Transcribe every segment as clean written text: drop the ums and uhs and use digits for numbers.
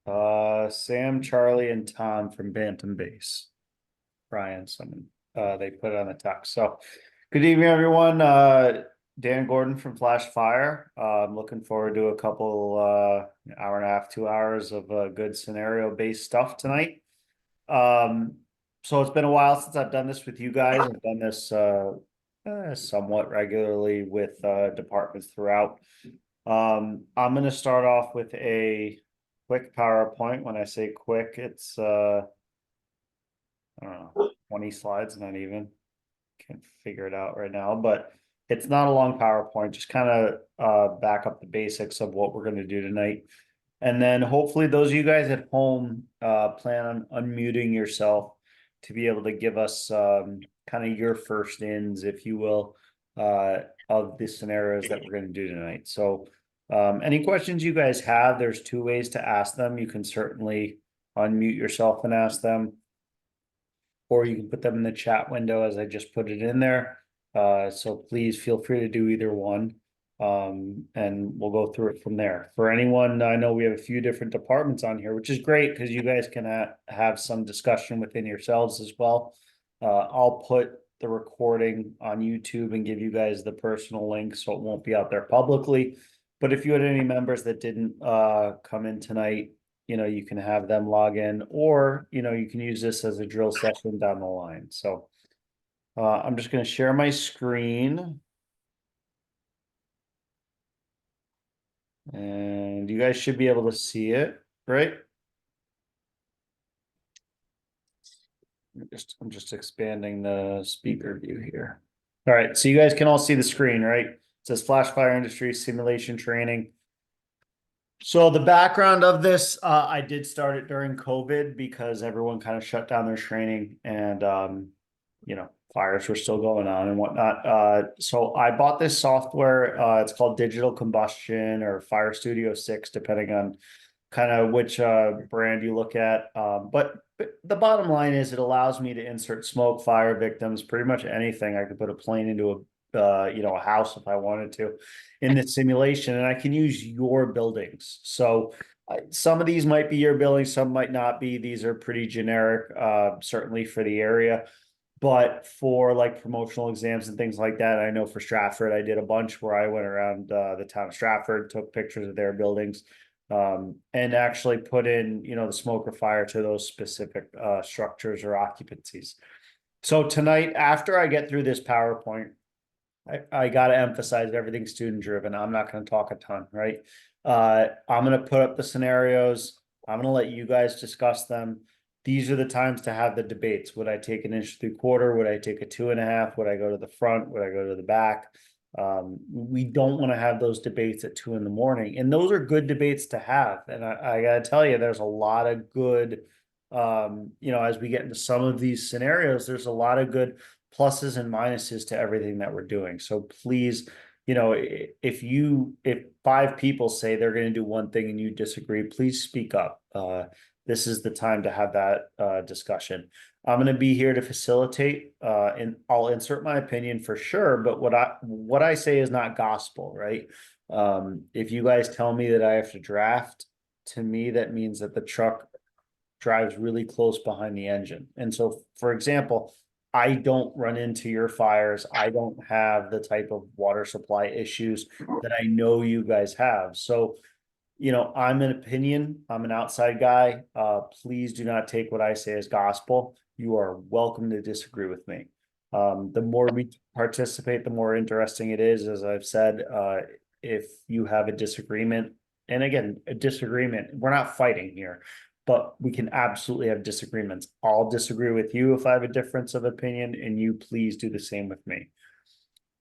Sam, Charlie, and Tom from Bantam base. Brian, someone, they put it on the text. So, good evening, everyone. Dan Gordon from Flash Fire. I'm looking forward to a couple, hour and a half, 2 hours of good scenario-based stuff tonight. Um, so it's been a while since I've done this with you guys. I've done this somewhat regularly with departments throughout. I'm gonna start off with a quick PowerPoint. When I say quick, it's I don't know, 20 slides, not even. Can't figure it out right now, but it's not a long PowerPoint, just kind of back up the basics of what we're gonna do tonight. And then hopefully those of you guys at home plan on unmuting yourself to be able to give us kind of your first ins, if you will, of the scenarios that we're going to do tonight. So any questions you guys have, there's two ways to ask them. You can certainly unmute yourself and ask them, or you can put them in the chat window as I just put it in there. So please feel free to do either one. And we'll go through it from there. For anyone, I know we have a few different departments on here, which is great because you guys can have some discussion within yourselves as well. I'll put the recording on YouTube and give you guys the personal link so it won't be out there publicly. But if you had any members that didn't come in tonight, you can have them log in, or you can use this as a drill session down the line. So I'm just going to share my screen. And you guys should be able to see it, right? I'm just expanding the speaker view here. All right, so you guys can all see the screen, right? It says Flash Fire Industry Simulation Training. So the background of this, I did start it during COVID because everyone kind of shut down their training and fires were still going on and whatnot. So I bought this software. It's called Digital Combustion or Fire Studio 6, depending on kind of which brand you look at. But the bottom line is it allows me to insert smoke, fire victims, pretty much anything. I could put a plane into a house if I wanted to in this simulation, and I can use your buildings. So some of these might be your buildings, some might not be. These are pretty generic, certainly for the area. But for like promotional exams and things like that, I know for Stratford, I did a bunch where I went around the town of Stratford, took pictures of their buildings, and actually put in, the smoke or fire to those specific structures or occupancies. So tonight, after I get through this PowerPoint, I got to emphasize everything's student driven. I'm not going to talk a ton, right? I'm going to put up the scenarios. I'm going to let you guys discuss them. These are the times to have the debates. Would I take an inch through quarter? Would I take a 2.5? Would I go to the front? Would I go to the back? We don't want to have those debates at 2 a.m. And those are good debates to have. And I got to tell you, there's a lot of good, as we get into some of these scenarios, there's a lot of good pluses and minuses to everything that we're doing. So please, if 5 people say they're going to do one thing and you disagree, please speak up. This is the time to have that discussion. I'm going to be here to facilitate, and I'll insert my opinion for sure. But what I say is not gospel, right? If you guys tell me that I have to draft, to me that means that the truck drives really close behind the engine. And so, for example, I don't run into your fires. I don't have the type of water supply issues that I know you guys have. So, I'm an opinion. I'm an outside guy. Please do not take what I say as gospel. You are welcome to disagree with me. The more we participate, the more interesting it is. As I've said, if you have a disagreement, and again, a disagreement, we're not fighting here, but we can absolutely have disagreements. I'll disagree with you if I have a difference of opinion, and you please do the same with me.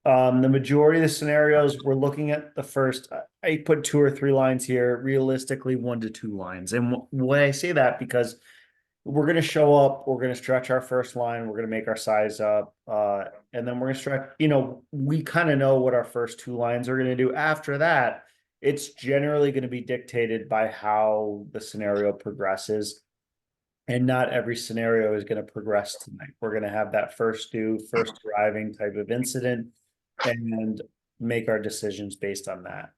The majority of the scenarios we're looking at the first, I put 2 or 3 lines here, realistically 1 to 2 lines. And when I say that, because we're going to show up, we're going to stretch our first line, we're going to make our size up, and then we're going to stretch, we kind of know what our first 2 lines are going to do. After that, it's generally going to be dictated by how the scenario progresses. And not every scenario is going to progress tonight. We're going to have that first arriving type of incident and make our decisions based on that.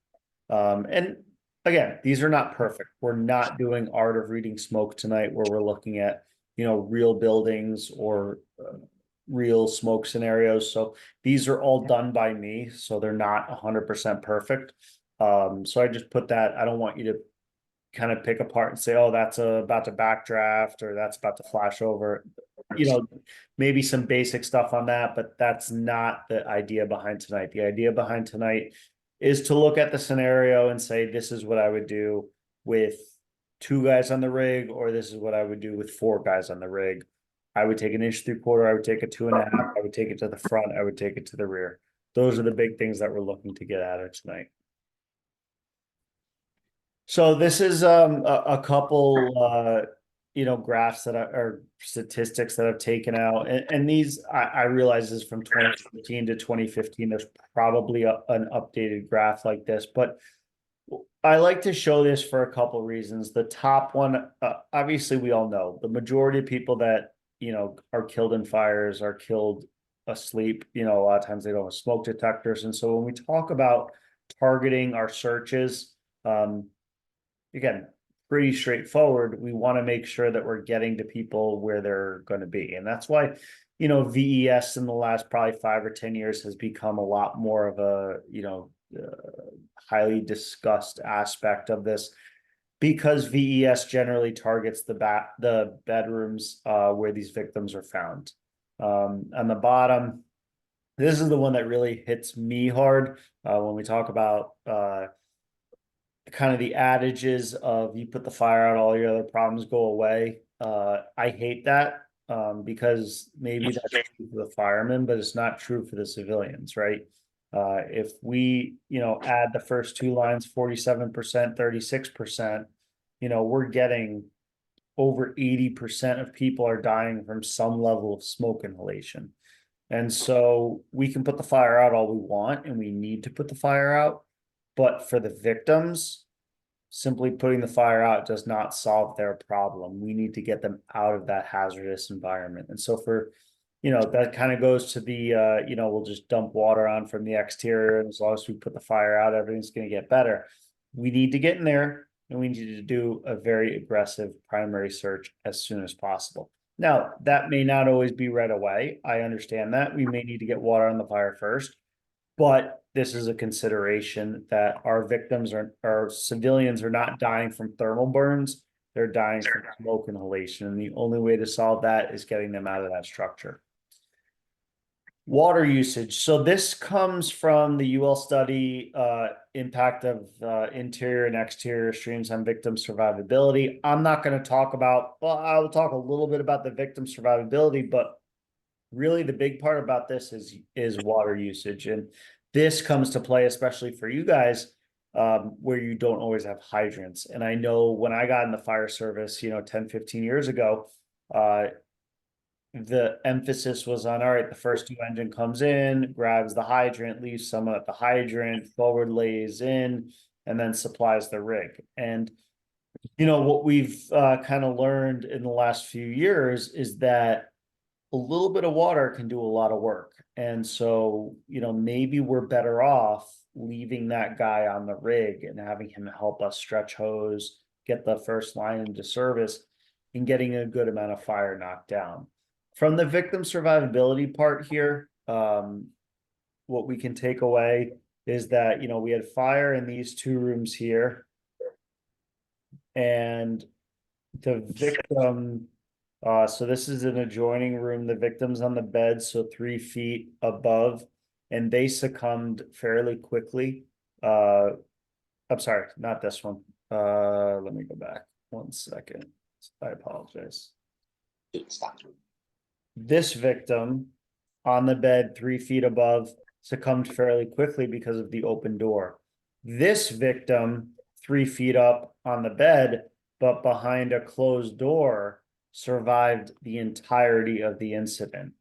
And again, these are not perfect. We're not doing art of reading smoke tonight where we're looking at, real buildings or real smoke scenarios. So these are all done by me, so they're not 100% perfect. So I just put that. I don't want you to kind of pick apart and say, oh, that's about to backdraft or that's about to flash over. Maybe some basic stuff on that, but that's not the idea behind tonight. The idea behind tonight is to look at the scenario and say, this is what I would do with 2 guys on the rig, or this is what I would do with 4 guys on the rig. I would take an 1.75 inch, I would take a 2.5, I would take it to the front, I would take it to the rear. Those are the big things that we're looking to get at it tonight. So this is a couple graphs that are statistics that I've taken out, and these I realize is from 2015 to 2015. There's probably an updated graph like this, but I like to show this for a couple reasons. The top one, obviously, we all know the majority of people that are killed in fires are killed asleep. A lot of times they don't have smoke detectors, and so when we talk about targeting our searches, again, pretty straightforward. We want to make sure that we're getting to people where they're going to be. And that's why, VES in the last probably 5 or 10 years has become a lot more of a, highly discussed aspect of this, because VES generally targets the bedrooms where these victims are found. On the bottom, this is the one that really hits me hard when we talk about kind of the adages of you put the fire out, all your other problems go away. I hate that because maybe that's true for the firemen, but it's not true for the civilians, right? If we, add the first 2 lines, 47%, 36%, we're getting over 80% of people are dying from some level of smoke inhalation. And so we can put the fire out all we want, and we need to put the fire out. But for the victims, simply putting the fire out does not solve their problem. We need to get them out of that hazardous environment. And so that kind of goes to the, we'll just dump water on from the exterior. And as long as we put the fire out, everything's going to get better. We need to get in there, and we need to do a very aggressive primary search as soon as possible. Now, that may not always be right away. I understand that. We may need to get water on the fire first. But this is a consideration that our victims our civilians are not dying from thermal burns. They're dying from smoke inhalation. And the only way to solve that is getting them out of that structure. Water usage. So this comes from the UL study, impact of interior and exterior streams on victim survivability. I'm not going to talk about, well, I'll talk a little bit about the victim survivability, but really the big part about this is water usage. And this comes to play, especially for you guys, where you don't always have hydrants. And I know when I got in the fire service, 10, 15 years ago, the emphasis was on, all right, the first 2 engine comes in, grabs the hydrant, leaves someone at the hydrant, forward lays in, and then supplies the rig. And what we've kind of learned in the last few years is that a little bit of water can do a lot of work. And so, maybe we're better off leaving that guy on the rig and having him help us stretch hose, get the first line into service, and getting a good amount of fire knocked down. From the victim survivability part here, what we can take away is that, we had fire in these 2 rooms here. And the victim, so this is an adjoining room. The victim's on the bed, so 3 feet above, and they succumbed fairly quickly. I'm sorry, not this one. Let me go back 1 second. I apologize. This victim on the bed 3 feet above succumbed fairly quickly because of the open door. This victim 3 feet up on the bed, but behind a closed door, survived the entirety of the incident.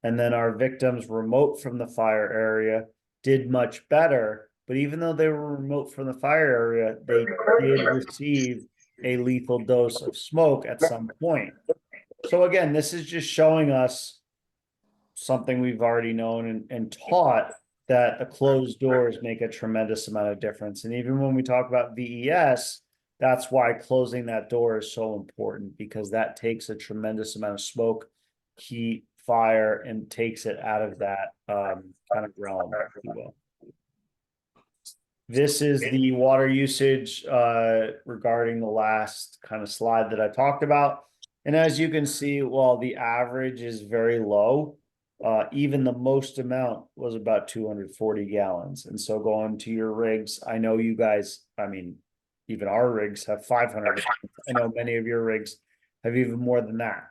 And then our victims remote from the fire area did much better, but even though they were remote from the fire area, they did receive a lethal dose of smoke at some point. So again, this is just showing us something we've already known and taught, that the closed doors make a tremendous amount of difference. And even when we talk about VES, that's why closing that door is so important, because that takes a tremendous amount of smoke, heat, fire, and takes it out of that kind of realm, if you will. This is the water usage regarding the last kind of slide that I talked about. And as you can see, while the average is very low, even the most amount was about 240 gallons. And so going to your rigs, I know you guys, I mean, even our rigs have 500. I know many of your rigs have even more than that.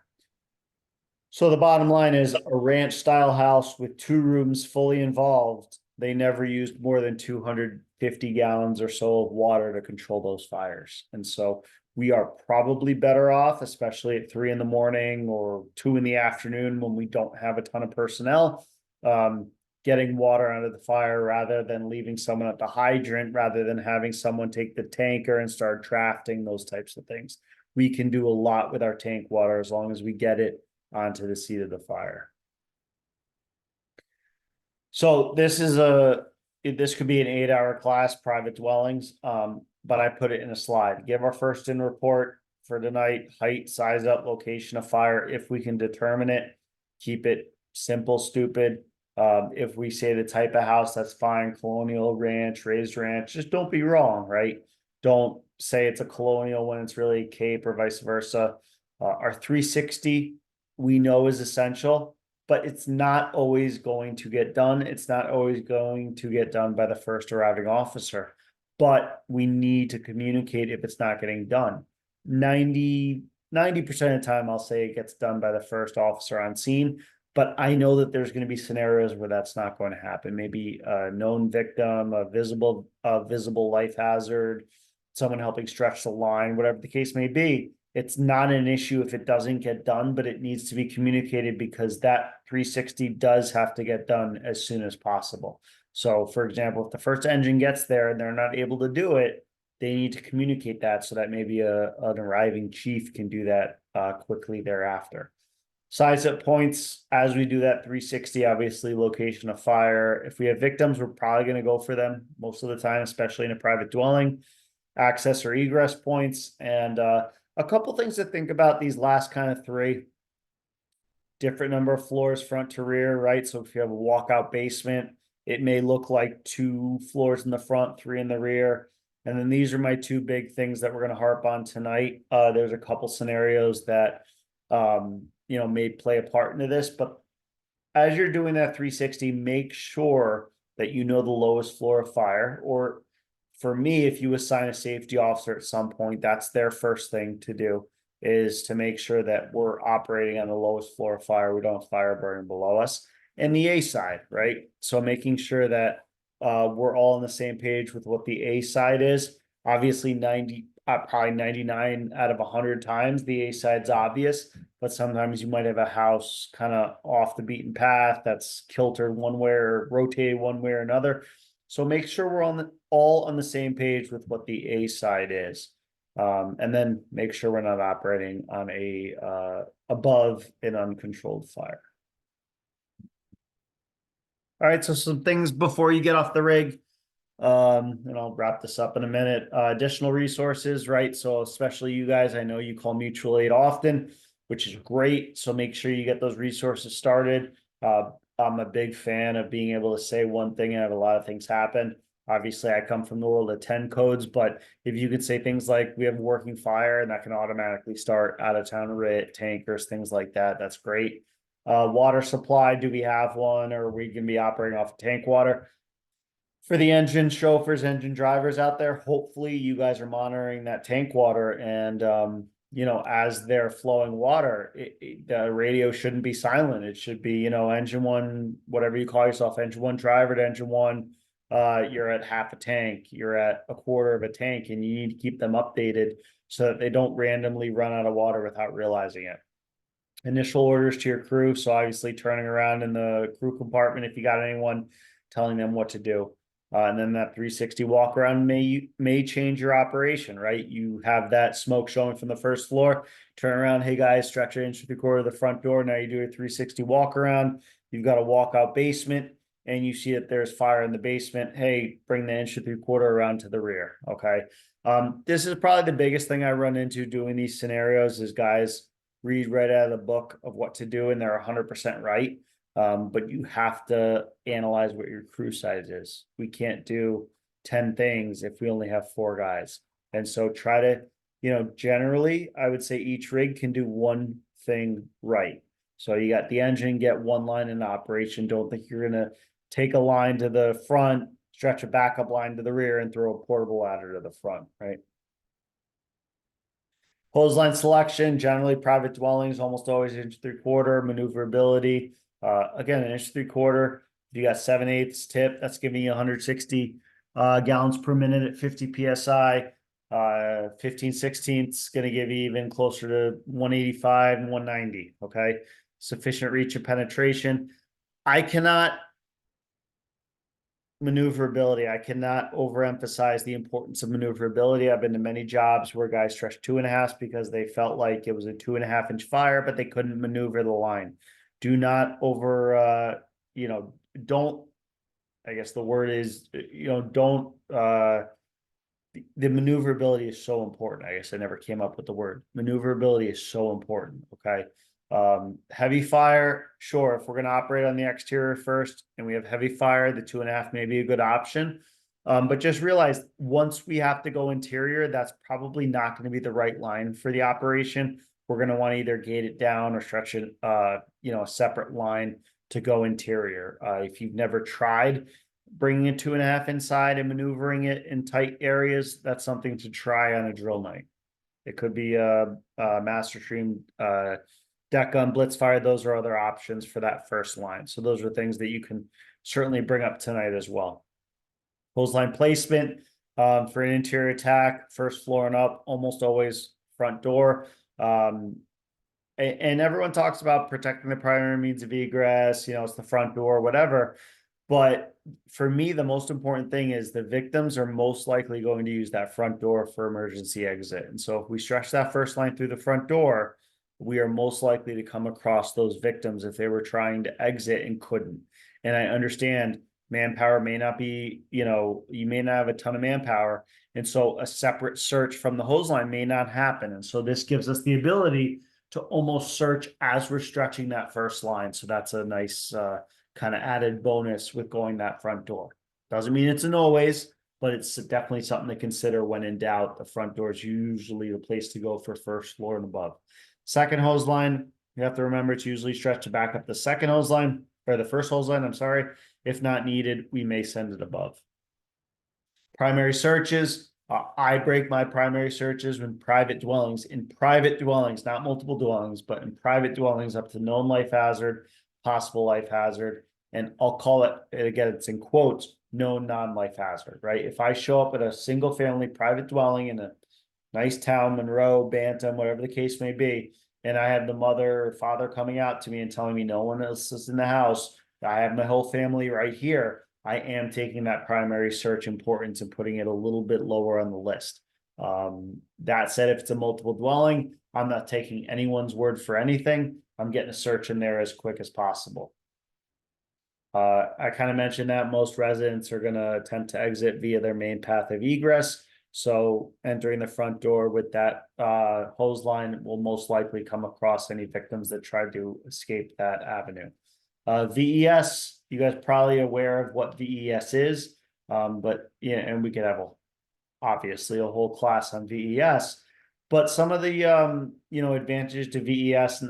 So the bottom line is a ranch style house with 2 rooms fully involved. They never used more than 250 gallons or so of water to control those fires. And so we are probably better off, especially at 3 in the morning or 2 in the afternoon when we don't have a ton of personnel, getting water out of the fire rather than leaving someone at the hydrant, rather than having someone take the tanker and start drafting, those types of things. We can do a lot with our tank water as long as we get it onto the seat of the fire. So this could be an 8-hour class, private dwellings, but I put it in a slide. Give our first in report for tonight: height, size up, location of fire, if we can determine it. Keep it simple, stupid. If we say the type of house, that's fine: colonial, ranch, raised ranch. Just don't be wrong, right? Don't say it's a colonial when it's really a cape, or vice versa. Our 360 we know is essential, but it's not always going to get done. It's not always going to get done by the first arriving officer, but we need to communicate if it's not getting done. 90% of the time, I'll say it gets done by the first officer on scene, but I know that there's going to be scenarios where that's not going to happen. Maybe a known victim, a visible life hazard, someone helping stretch the line, whatever the case may be. It's not an issue if it doesn't get done, but it needs to be communicated, because that 360 does have to get done as soon as possible. So for example, if the first engine gets there and they're not able to do it, they need to communicate that so that maybe an arriving chief can do that quickly thereafter. Size up points as we do that 360, obviously location of fire. If we have victims, we're probably going to go for them most of the time, especially in a private dwelling. Access or egress points, and a couple things to think about these last kind of 3. Different number of floors front to rear, right? So if you have a walkout basement, it may look like 2 floors in the front, 3 in the rear. And then these are my 2 big things that we're going to harp on tonight. There's a couple scenarios that may play a part into this, but as you're doing that 360, make sure that you know the lowest floor of fire. Or for me, if you assign a safety officer at some point, that's their first thing to do, is to make sure that we're operating on the lowest floor of fire. We don't have fire burning below us. And the A side, right? So making sure that we're all on the same page with what the A side is. Obviously, probably 99 out of 100 times, the A side's obvious, but sometimes you might have a house kind of off the beaten path that's kiltered one way or rotated one way or another. So make sure we're all on the same page with what the A side is. And then make sure we're not operating on a above an uncontrolled fire. All right, so some things before you get off the rig. And I'll wrap this up in a minute. Additional resources, right? So especially you guys, I know you call mutual aid often, which is great. So make sure you get those resources started. I'm a big fan of being able to say one thing and have a lot of things happen. Obviously, I come from the world of 10 codes, but if you could say things like we have a working fire and that can automatically start out of town RIT, tankers, things like that, that's great. Water supply, do we have one, or are we going to be operating off of tank water? For the engine chauffeurs, engine drivers out there, hopefully you guys are monitoring that tank water, and as they're flowing water, the radio shouldn't be silent. It should be, engine 1, whatever you call yourself, engine 1 driver to engine 1, you're at half a tank, you're at a quarter of a tank, and you need to keep them updated so that they don't randomly run out of water without realizing it. Initial orders to your crew, so obviously turning around in the crew compartment if you got anyone, telling them what to do. And then that 360 walk around may change your operation, right? You have that smoke showing from the first floor, turn around, hey guys, stretch your inch through the quarter of the front door. Now you do a 360 walk around. You've got a walkout basement. and you see that there's fire in the basement, hey, bring the 1 3/4 around to the rear. Okay. This is probably the biggest thing I run into doing these scenarios is guys read right out of the book of what to do, and they're 100% right. But you have to analyze what your crew size is. We can't do 10 things if we only have 4 guys. And so try to, generally, I would say each rig can do one thing right. So you got the engine, get one line in operation. Don't think you're going to take a line to the front, stretch a backup line to the rear, and throw a portable ladder to the front, right? Hose line selection, generally private dwellings, almost always 1 3/4 maneuverability. Again, 1 3/4. If you got 7/8 tip, that's giving you 160 gallons per minute at 50 psi. 15/16 is going to give you even closer to 185 and 190. Okay, sufficient reach and penetration. I cannot maneuverability. I cannot overemphasize the importance of maneuverability. I've been to many jobs where guys stretched 2.5 because they felt like it was a 2.5 inch fire, but they couldn't maneuver the line. Do not don't, I guess the word is, don't, the maneuverability is so important. I guess I never came up with the word. Maneuverability is so important. Okay. Heavy fire, sure. If we're going to operate on the exterior first and we have heavy fire, the 2.5 may be a good option. But just realize once we have to go interior, that's probably not going to be the right line for the operation. We're going to want to either gate it down or stretch it, a separate line to go interior. If you've never tried bringing a 2.5 inside and maneuvering it in tight areas, that's something to try on a drill night. It could be a master stream, deck gun, blitz fire. Those are other options for that first line. So those are things that you can certainly bring up tonight as well. Hose line placement for an interior attack, first floor and up, almost always front door. And everyone talks about protecting the primary means of egress, it's the front door, whatever. But for me, the most important thing is the victims are most likely going to use that front door for emergency exit. And so if we stretch that first line through the front door, we are most likely to come across those victims if they were trying to exit and couldn't. And I understand manpower may not be, you may not have a ton of manpower. And so a separate search from the hose line may not happen. And so this gives us the ability to almost search as we're stretching that first line. So that's a nice kind of added bonus with going that front door. Doesn't mean it's an always, but it's definitely something to consider when in doubt. The front door is usually the place to go for first floor and above. Second hose line, you have to remember it's usually stretched to back up the second hose line, or the first hose line, I'm sorry. If not needed, we may send it above. Primary searches, I break my primary searches in private dwellings, not multiple dwellings, but in private dwellings up to known life hazard, possible life hazard, and I'll call it, again, it's in quotes, known non-life hazard, right? If I show up at a single family private dwelling in a nice town, Monroe, Bantam, whatever the case may be, and I have the mother or father coming out to me and telling me no one else is in the house, I have my whole family right here, I am taking that primary search importance and putting it a little bit lower on the list. That said, if it's a multiple dwelling, I'm not taking anyone's word for anything. I'm getting a search in there as quick as possible. I kind of mentioned that most residents are going to attempt to exit via their main path of egress. So entering the front door with that hose line will most likely come across any victims that try to escape that avenue. VES, you guys probably aware of what VES is, but yeah, and we could have obviously a whole class on VES. But some of the advantages to VES,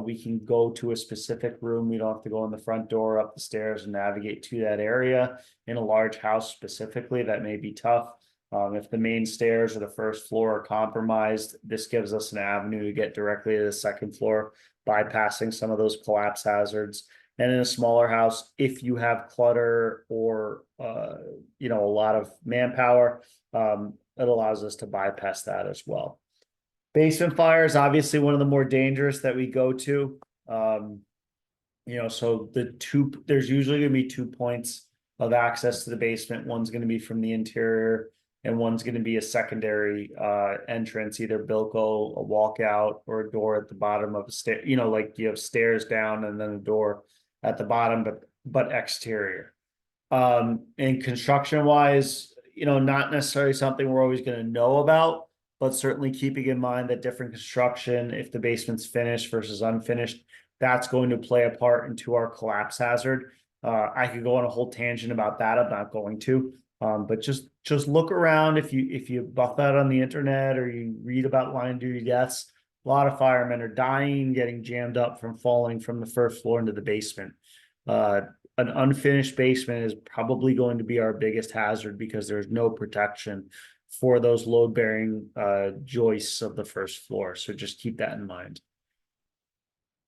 we can go to a specific room. We don't have to go in the front door, up the stairs, and navigate to that area. In a large house specifically, that may be tough. If the main stairs or the first floor are compromised, this gives us an avenue to get directly to the second floor, bypassing some of those collapse hazards. And in a smaller house, if you have clutter or a lot of manpower, it allows us to bypass that as well. Basement fire is obviously one of the more dangerous that we go to. So there's usually going to be 2 points of access to the basement. One's going to be from the interior, and one's going to be a secondary entrance, either bilco, a walkout, or a door at the bottom of a stair. Like you have stairs down and then a door at the bottom. But but exterior. And construction wise, not necessarily something we're always going to know about, but certainly keeping in mind that different construction, if the basement's finished versus unfinished, that's going to play a part into our collapse hazard. I could go on a whole tangent about that. I'm not going to. But just look around. If you buff that on the internet or you read about line of duty deaths, a lot of firemen are dying, getting jammed up from falling from the first floor into the basement. An unfinished basement is probably going to be our biggest hazard because there's no protection for those load bearing joists of the first floor. So just keep that in mind.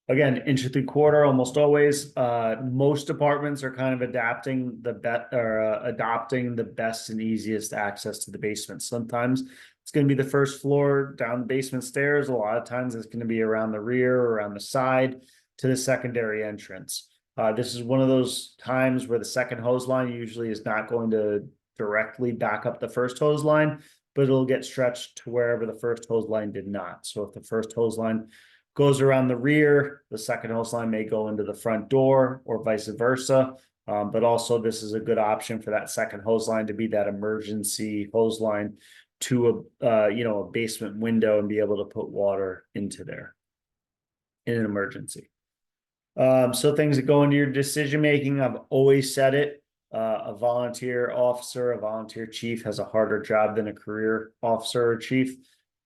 Again, inch and 3/4, almost always. Most apartments are kind of adapting adopting the best and easiest access to the basement. Sometimes it's going to be the first floor down the basement stairs. A lot of times it's going to be around the rear or around the side to the secondary entrance. This is one of those times where the second hose line usually is not going to directly back up the first hose line, but it'll get stretched to wherever the first hose line did not. So if the first hose line goes around the rear, the second hose line may go into the front door or vice versa. But also this is a good option for that second hose line to be that emergency hose line to a basement window and be able to put water into there in an emergency. So things that go into your decision making, I've always said it. A volunteer officer, a volunteer chief has a harder job than a career officer or chief.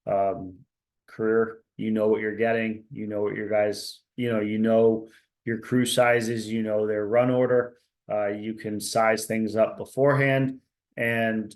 Career, you know what you're getting, you know what your guys, you know your crew sizes, you know their run order. You can size things up beforehand, and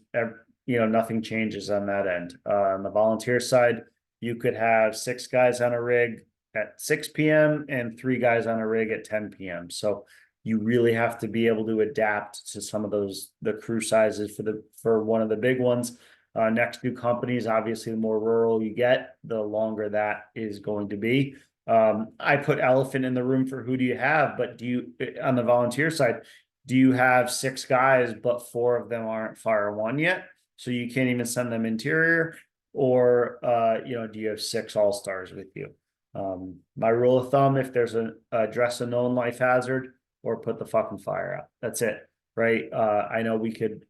nothing changes on that end. On the volunteer side, you could have 6 guys on a rig at 6 p.m. and 3 guys on a rig at 10 p.m. So you really have to be able to adapt to some of the crew sizes for one of the big ones. Next to companies, obviously, the more rural you get, the longer that is going to be. I put elephant in the room for who do you have, but on the volunteer side, do you have 6 guys, but 4 of them aren't fire one yet? So you can't even send them interior, or do you have 6 all-stars with you? My rule of thumb, if there's address a known life hazard or put the fucking fire out. That's it, right? I know we could,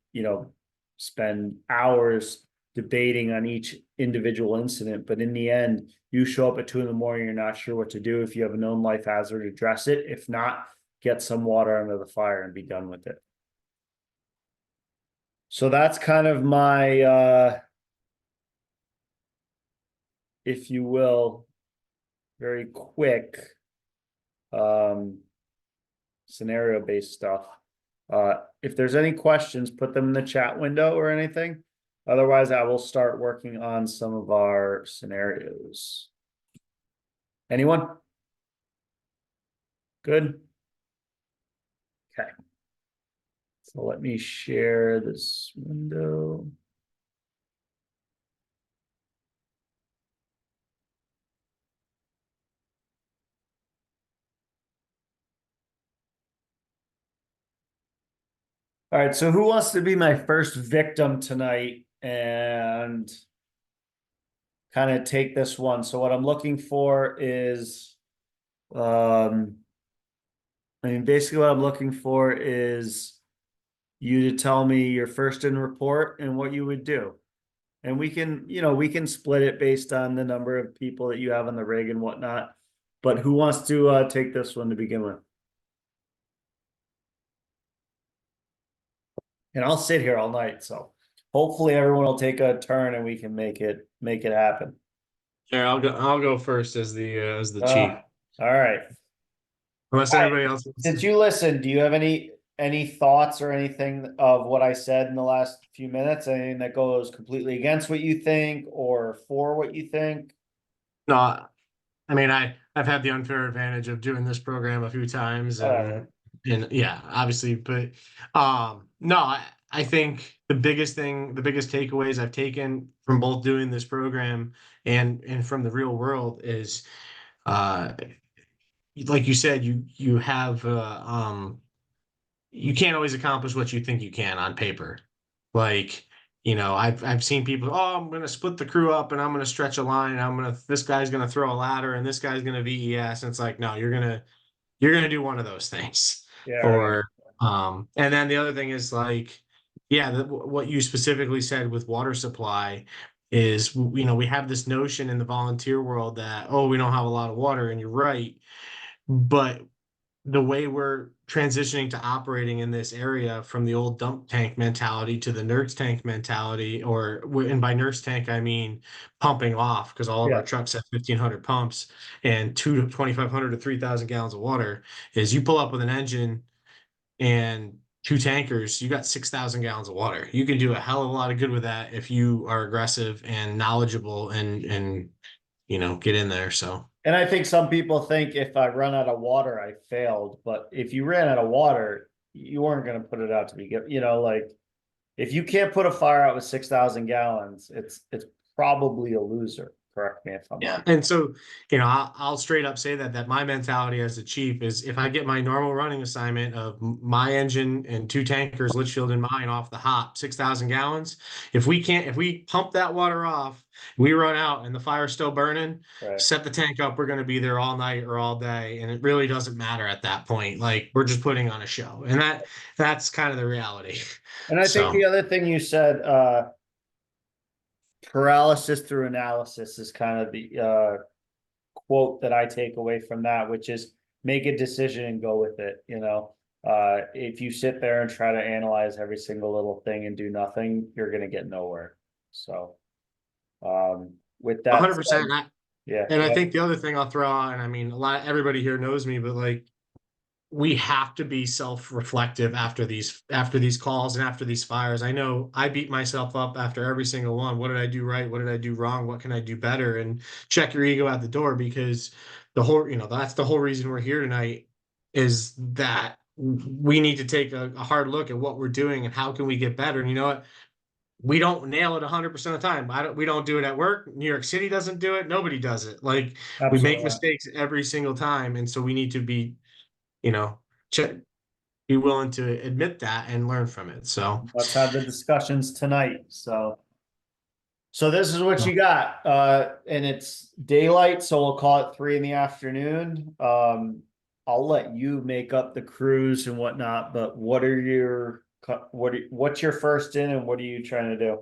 spend hours debating on each individual incident, but in the end, you show up at 2 a.m, you're not sure what to do. If you have a known life hazard, address it. If not, get some water under the fire and be done with it. So that's kind of my, if you will, very quick scenario-based stuff. If there's any questions, put them in the chat window or anything. Otherwise, I will start working on some of our scenarios. Anyone? Good. Okay. So let me share this window. All right, so who wants to be my first victim tonight and kind of take this one? So what I'm looking for is, basically what I'm looking for is you to tell me your first in report and what you would do. And we can split it based on the number of people that you have on the rig and whatnot. But who wants to take this one to begin with? And I'll sit here all night, so hopefully everyone will take a turn and we can make it happen. Yeah, I'll go first as the chief. All right. Unless anybody else wants Since you listened, do you have any thoughts or anything of what I said in the last few minutes? Anything that goes completely against what you think or for what you think? No, I mean I've had the unfair advantage of doing this program a few times, and yeah, obviously, but no, I think the biggest takeaways I've taken from both doing this program and from the real world is like you said, you have you can't always accomplish what you think you can on paper. Like, I've seen people, oh, I'm gonna split the crew up and I'm gonna stretch a line, and this guy's gonna throw a ladder and this guy's gonna VES. And it's like, no, you're gonna do one of those things. Yeah, right. for and then the other thing is like, yeah, what you specifically said with water supply is, we have this notion in the volunteer world that, oh, we don't have a lot of water, and you're right, but the way we're transitioning to operating in this area from the old dump tank mentality to the nurse tank mentality, and by nurse tank, I mean pumping off, because all of our Yeah. trucks have 1,500 pumps and 2,500 to 3,000 gallons of water, is you pull up with an engine and two tankers, you got 6,000 gallons of water. You can do a hell of a lot of good with that if you are aggressive and knowledgeable and get in there. So And I think some people think if I run out of water, I failed. But if you ran out of water, you weren't going to put it out to begin. Like if you can't put a fire out with 6,000 gallons, it's probably a loser. Correct me if I'm yeah, wrong. and so I'll straight up say that my mentality as a chief is, if I get my normal running assignment of my engine and two tankers, Litchfield and mine, off the hop, 6,000 gallons. If we pump that water off, we run out and the fire's still burning, Right. set the tank up. We're going to be there all night or all day, and it really doesn't matter at that point. Like, we're just putting on a show, and that's kind of the reality. And I think So the other thing you said, paralysis through analysis is kind of the quote that I take away from that, which is make a decision and go with it. If you sit there and try to analyze every single little thing and do nothing, you're going to get nowhere. So, with that said, 100%. yeah, And go I ahead. think the other thing I'll throw out, and I mean, everybody here knows me, but like, we have to be self-reflective after these calls and after these fires. I know I beat myself up after every single one. What did I do right? What did I do wrong? What can I do better? And check your ego at the door, because that's the whole reason we're here tonight, is that we need to take a hard look at what we're doing and how can we get better. And you know what? We don't nail it 100% of the time. We don't do it at work. New York City doesn't do it. Nobody does it. Like, we make Absolutely not. mistakes every single time. And so we need to be, you know, be willing to admit that and learn from it. So, Let's have the discussions tonight. So this is what you got. And it's daylight, so we'll call it 3 in the afternoon. I'll let you make up the crews and whatnot, but what's your first in and what are you trying to do?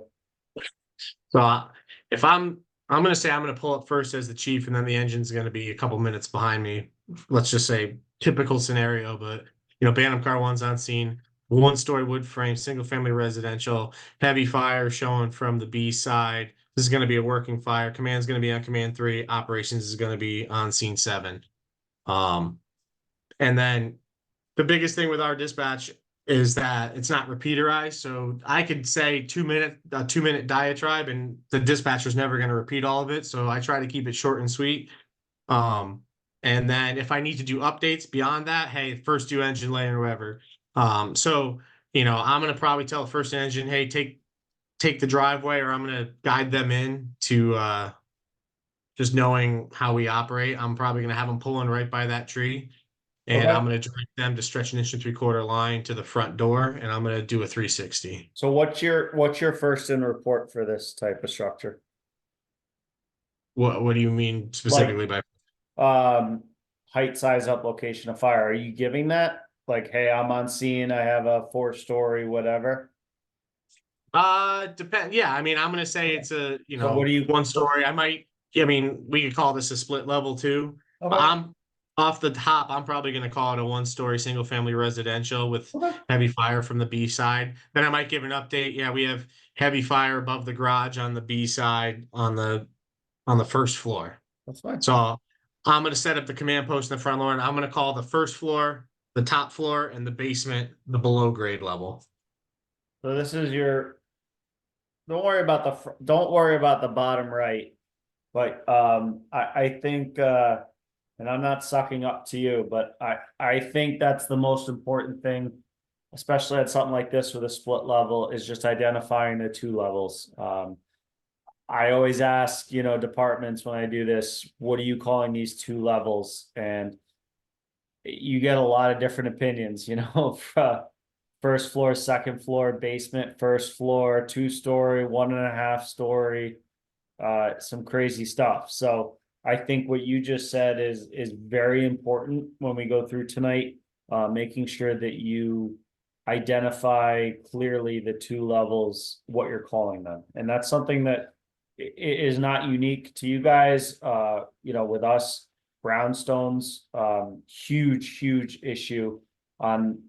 if I'm going to say I'm going to pull up first as the chief, and then the engine's going to be a couple minutes behind me. Let's just say typical scenario, but Bantam car one's on scene, 1-story wood frame, single family residential, heavy fire showing from the B side. This is going to be a working fire. Command's going to be on command 3. Operations is going to be on scene 7. Um, and then the biggest thing with our dispatch is that it's not repeaterized. So I could say 2-minute diatribe, and the dispatcher's never going to repeat all of it. So I try to keep it short and sweet. And then if I need to do updates beyond that, hey, first do engine lane or whatever. So I'm going to probably tell the first engine, hey, take the driveway, or I'm going to guide them in to just knowing how we operate. I'm probably going to have them pulling right by that tree. And Okay. I'm going to direct them to stretch an 1 3/4 line to the front door, and I'm going to do a 360. So what's your first in report for this type of structure? What do you mean Like, specifically by? height, size, up, location of fire. Are you giving that? Like, hey, I'm on scene, I have a 4-story, whatever. Depend. Yeah, I mean, I'm going to say Okay. it's a So what do you? 1 story. I might. I mean, we could call this a split level too. But Okay. I'm off the top. I'm probably going to call it a 1-story single family residential with Okay. heavy fire from the B side. Then I might give an update. Yeah, we have heavy fire above the garage on the B side on the first floor. That's fine. So I'm going to set up the command post in the front floor, and I'm going to call the first floor, the top floor, and the basement the below grade level. So this is your, don't worry about the bottom right. But I think and I'm not sucking up to you, but I think that's the most important thing, especially at something like this with a split level, is just identifying the 2 levels. I always ask, departments when I do this, what are you calling these 2 levels? And you get a lot of different opinions, first floor, second floor, basement, first floor, 2-story, 1.5-story, some crazy stuff. So I think what you just said is very important when we go through tonight. making sure that you identify clearly the two levels, what you're calling them. And that's something that is not unique to you guys. With us, brownstones, huge issue on,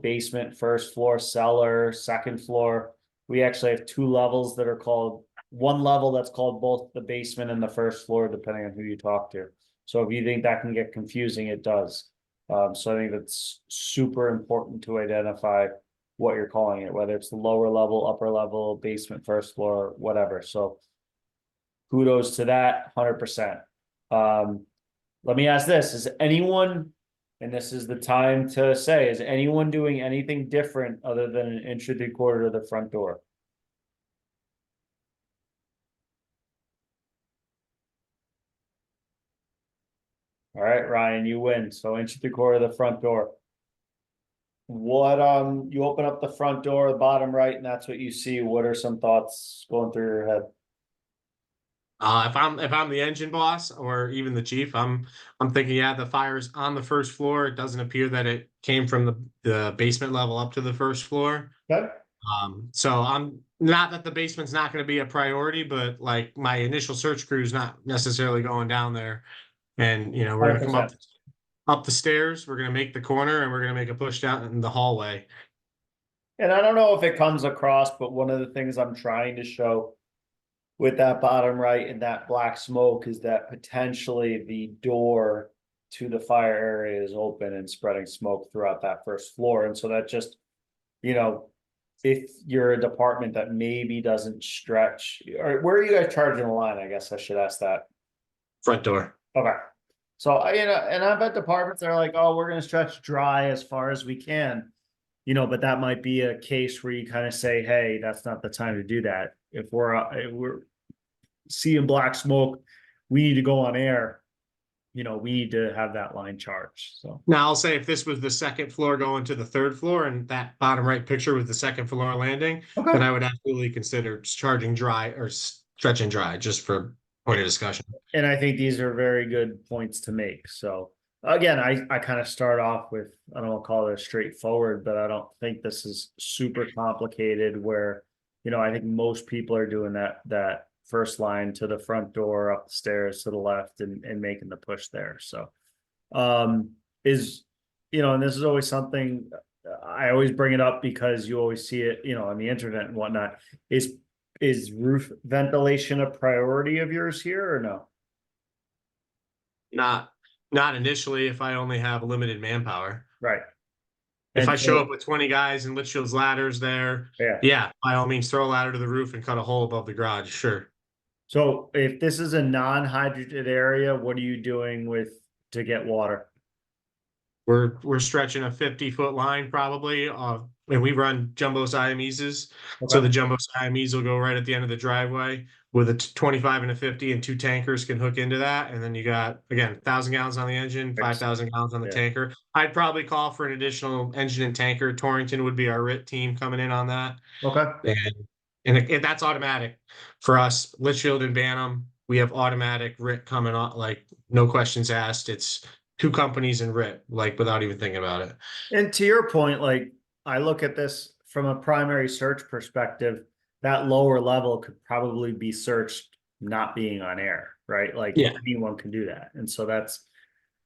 basement, first floor, cellar, second floor. We actually have two levels that are called, one level that's called both the basement and the first floor, depending on who you talk to. So if you think that can get confusing, it does. So I think that's super important to identify what you're calling it, whether it's the lower level, upper level, basement, first floor, whatever. So kudos to that, 100%. Let me ask this: is anyone, and this is the time to say, is anyone doing anything different other than an inch or 3/4 to the front door? All right, Ryan, you win. So inch or 3/4 to the front door. What you open up the front door, the bottom right, and that's what you see. What are some thoughts going through your head? If I'm the engine boss or even the chief, I'm thinking, yeah, the fire's on the first floor. It doesn't appear that it came from the basement level up to the first floor. Okay. So I'm not that the basement's not going to be a priority, but like my initial search crew is not necessarily going down there. And we're gonna come 100%. up the stairs, we're gonna make the corner, and we're gonna make a push down in the hallway. And I don't know if it comes across, but one of the things I'm trying to show with that bottom right and that black smoke is that potentially the door to the fire area is open and spreading smoke throughout that first floor. And so that just, you know, if you're a department that maybe doesn't stretch, or where are you guys charging the line? I guess I should ask that. Front door. Okay. So and I've had departments that are like, oh, we're gonna stretch dry as far as we can. But that might be a case where you kind of say, hey, that's not the time to do that. If we're seeing black smoke, we need to go on air. We need to have that line charged. So Now I'll say if this was the second floor going to the third floor and that bottom right picture was the second floor landing, then okay. I would absolutely consider charging dry or stretching dry just for point of discussion. And I think these are very good points to make. So again, I kind of start off with, I don't want to call it straightforward, but I don't think this is super complicated where, I think most people are doing that first line to the front door, up the stairs to the left and making the push there. So is, and this is always something I always bring it up because you always see it, on the internet and whatnot. Is roof ventilation a priority of yours here or no? Not not initially if I only have limited manpower. Right. If And I show so, up with 20 guys and Litchfield's ladders there, yeah. yeah, by all means, throw a ladder to the roof and cut a hole above the garage. Sure. So if this is a non-hydrated area, what are you doing to get water? We're stretching a 50-foot line probably, and we run jumbo Siameses. So Okay. the jumbo Siamese will go right at the end of the driveway with a 25 and a 50, and two tankers can hook into that. And then you got, again, 1,000 gallons on the engine, 5,000 gallons on the Yeah. tanker. I'd probably call for an additional engine and tanker. Torrington would be our RIT team coming in on that. Okay. And that's automatic for us. Litchfield and Bantam, we have automatic RIT coming on, like no questions asked. It's two companies in RIT, like without even thinking about it. And to your point, like I look at this from a primary search perspective, that lower level could probably be searched not being on air, right? Like Yeah. anyone can do that. And so that's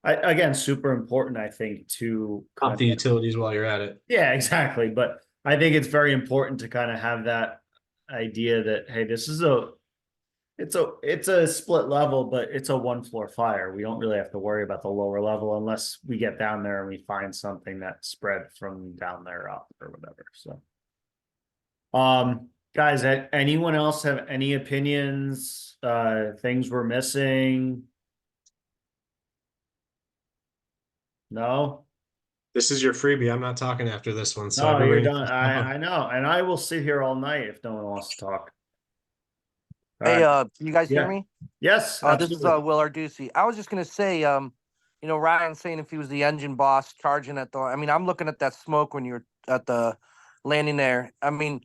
again super important, I think, to Up kind the of, utilities while you're at it. yeah, exactly. But I think it's very important to kind of have that idea that, hey, this is it's a split level, but it's a one floor fire. We don't really have to worry about the lower level unless we get down there and we find something that spread from down there up or whatever. So, guys, anyone else have any opinions? Things we're missing? No, This is your freebie. I'm not talking after this one, so no, you're everybody. done. I know, and I will sit here all night if no one wants to talk. All Hey, right. can you guys hear Yeah. me? Yes, This is absolutely. Will Arducci. I was just gonna say, Ryan saying if he was the engine boss charging at the. I mean, I'm looking at that smoke when you're at the landing there. I mean,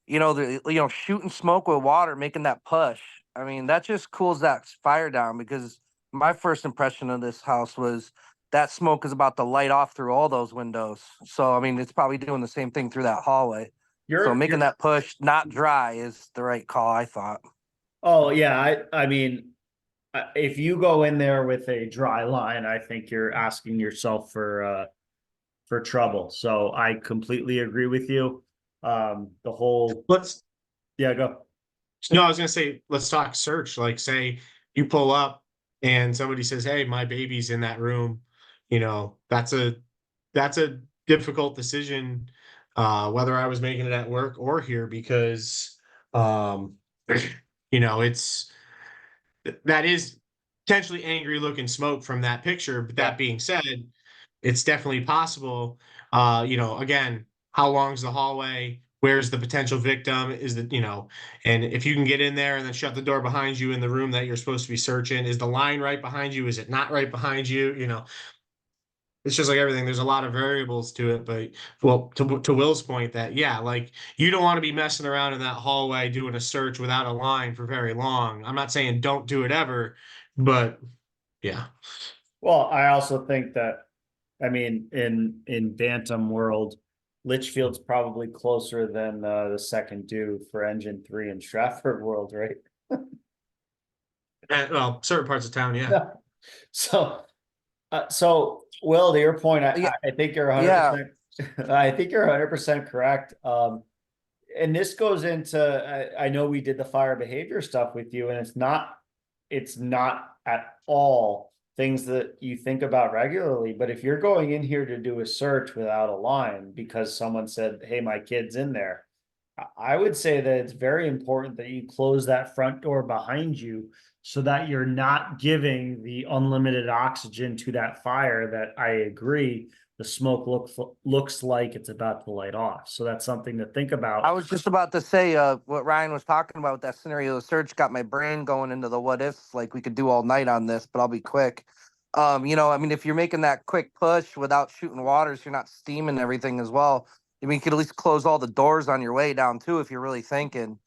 shooting smoke with water, making that push. I mean, that just cools that fire down because my first impression of this house was that smoke is about to light off through all those windows. So I mean, it's probably doing the same thing through that hallway. So making that push not dry is the right call, I thought. Oh yeah, I mean, if you go in there with a dry line, I think you're asking yourself for trouble. So I completely agree with you. The whole Let's yeah, go. No, I was gonna say, let's talk search. Like, say you pull up and somebody says, "Hey, my baby's in that room." You know, that's a difficult decision, whether I was making it at work or here, because, um, you know, that is potentially angry looking smoke from that picture. But that being said, it's definitely possible. You know, again, how long's the hallway? Where's the potential victim? Is the, you know, and if you can get in there and then shut the door behind you in the room that you're supposed to be searching, is the line right behind you? Is it not right behind you? You know, it's just like everything. There's a lot of variables to it. But well, to Will's point, that yeah, like you don't want to be messing around in that hallway doing a search without a line for very long. I'm not saying don't do it ever, but yeah. Well, I also think that, I mean, in Bantam world, Litchfield's probably closer than the second due for Engine 3 in Stratford world, right? And, well, certain parts of town, yeah. Yeah. So Will, to your point, Yeah. I think you're Yeah. 100%. I think you're 100% correct. And this goes into I know we did the fire behavior stuff with you, and it's not at all things that you think about regularly. But if you're going in here to do a search without a line because someone said, "Hey, my kid's in there," I would say that it's very important that you close that front door behind you so that you're not giving the unlimited oxygen to that fire that I agree the smoke looks like it's about to light off. So that's something to think about. I was just about to say what Ryan was talking about, that scenario of search got my brain going into the what ifs. Like we could do all night on this, but I'll be quick. You know, I mean, if you're making that quick push without shooting waters, you're not steaming everything as well. I mean, you could at least close all the doors on your way down too if you're really thinking.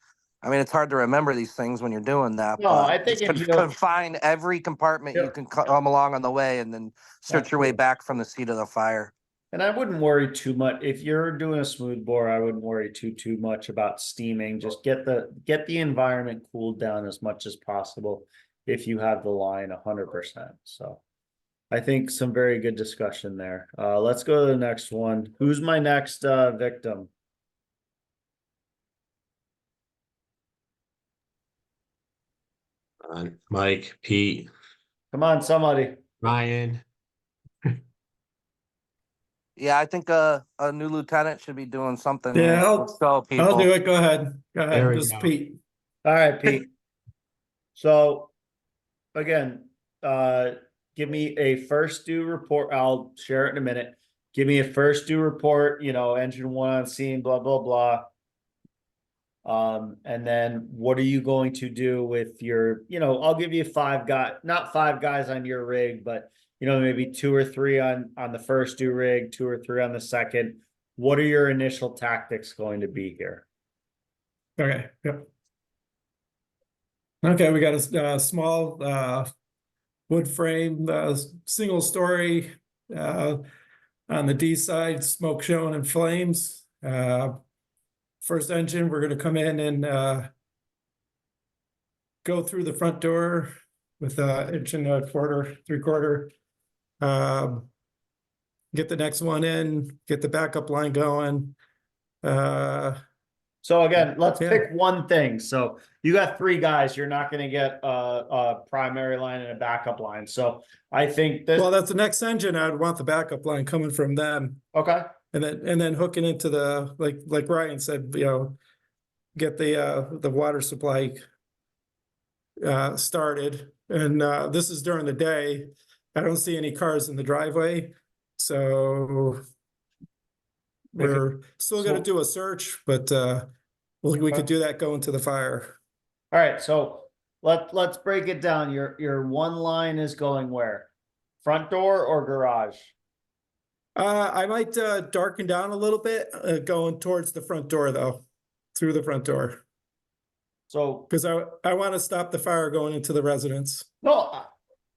I mean, it's hard to remember these things when you're doing that, No, but I think just if you confine every compartment you Yep. can come along on the way, and then search your way Absolutely. back from the seat of the fire. And I wouldn't worry too much if you're doing a smooth bore. I wouldn't worry too much about steaming. Just get the environment cooled down as much as possible if you have the line 100%. So I think some very good discussion there. Let's go to the next one. Who's my next victim? Mike, Pete, Come on, somebody. Ryan. Yeah, I think a new lieutenant should be doing something. Yeah, Let's go, I'll people. do it. Go ahead. Go There ahead. we This is go. Pete. All right, Pete. So again, give me a first due report. I'll share it in a minute. Give me a first due report, engine one on scene, blah, blah, blah. And then what are you going to do with your, I'll give you not five guys on your rig, but maybe two or three on the first due rig, two or three on the second. What are your initial tactics going to be here? Okay. Yep. Okay, we got a small wood frame, single story on the D side, smoke showing and flames. First engine, we're going to come in and go through the front door with an inch and a quarter, 3/4. Get the next one in, get the backup line going. So again, let's Yeah. pick one thing. So you got three guys, you're not gonna get a primary line and a backup line. So I think this, Well, that's the next engine. I'd want the backup line coming from them, okay, and then hooking into the like Ryan said, get the water supply started. And this is during the day. I don't see any cars in the driveway, so we're still going to do a search, but we could do that going to the fire. all right, so let's break it down. Your one line is going where? Front door or garage? I might darken down a little bit, going towards the front door though, through the front door. So Because I want to stop the fire going into the residence. no,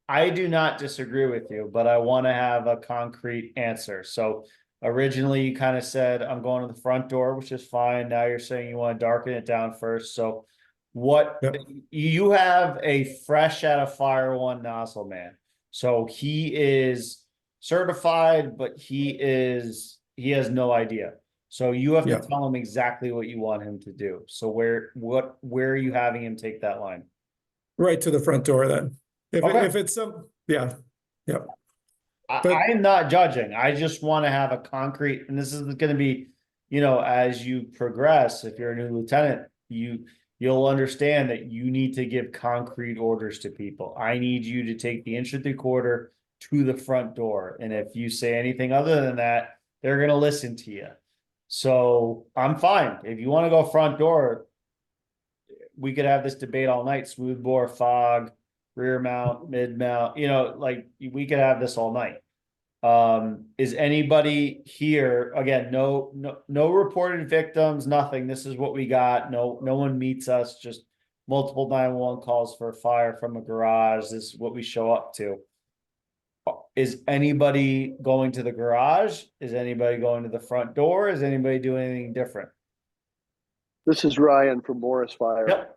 I do not disagree with you, but I want to have a concrete answer. So originally you kind of said, I'm going to the front door, which is fine. Now you're saying you want to darken it down first. So what, Yep. you have a fresh out of fire one nozzle man. So he is certified, but he has no idea. So you have to Yep. tell him exactly what you want him to do. So where are you having him take that line? Right to the front door then. Okay. If it's yeah, yep. I But- am not judging. I just want to have a concrete, and this is going to be, as you progress, if you're a new lieutenant, you'll understand that you need to give concrete orders to people. I need you to take the 1 3/4 to the front door. And if you say anything other than that, they're going to listen to you. So I'm fine. If you want to go front door, we could have this debate all night, smooth bore, fog, rear mount, mid mount, like we could have this all night. Is anybody here, again, no reported victims, nothing. This is what we got. No one meets us, just multiple 911 calls for a fire from a garage. This is what we show up to. Is anybody going to the garage? Is anybody going to the front door? Is anybody doing anything different? This is Ryan from Morris Fire. Yep.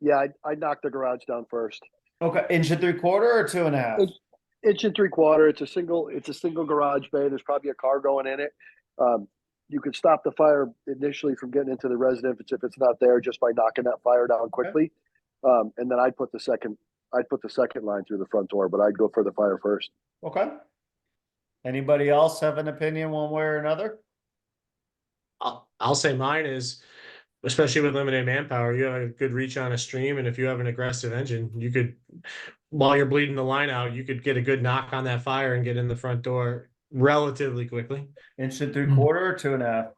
Yeah, I knocked the garage down first. Okay, 1 3/4 or 2.5? 1 3/4. It's a single garage bay. There's probably a car going in it. You could stop the fire initially from getting into the residence if it's not there, just by knocking that fire down quickly. And then I'd put the second line through the front door, but I'd go for the fire first. Okay. Anybody else have an opinion one way or another? I'll say mine is, especially with limited manpower, you have a good reach on a stream, and if you have an aggressive engine, you could, while you're bleeding the line out, you could get a good knock on that fire and get in the front door relatively quickly. 1 3/4 or 2.5?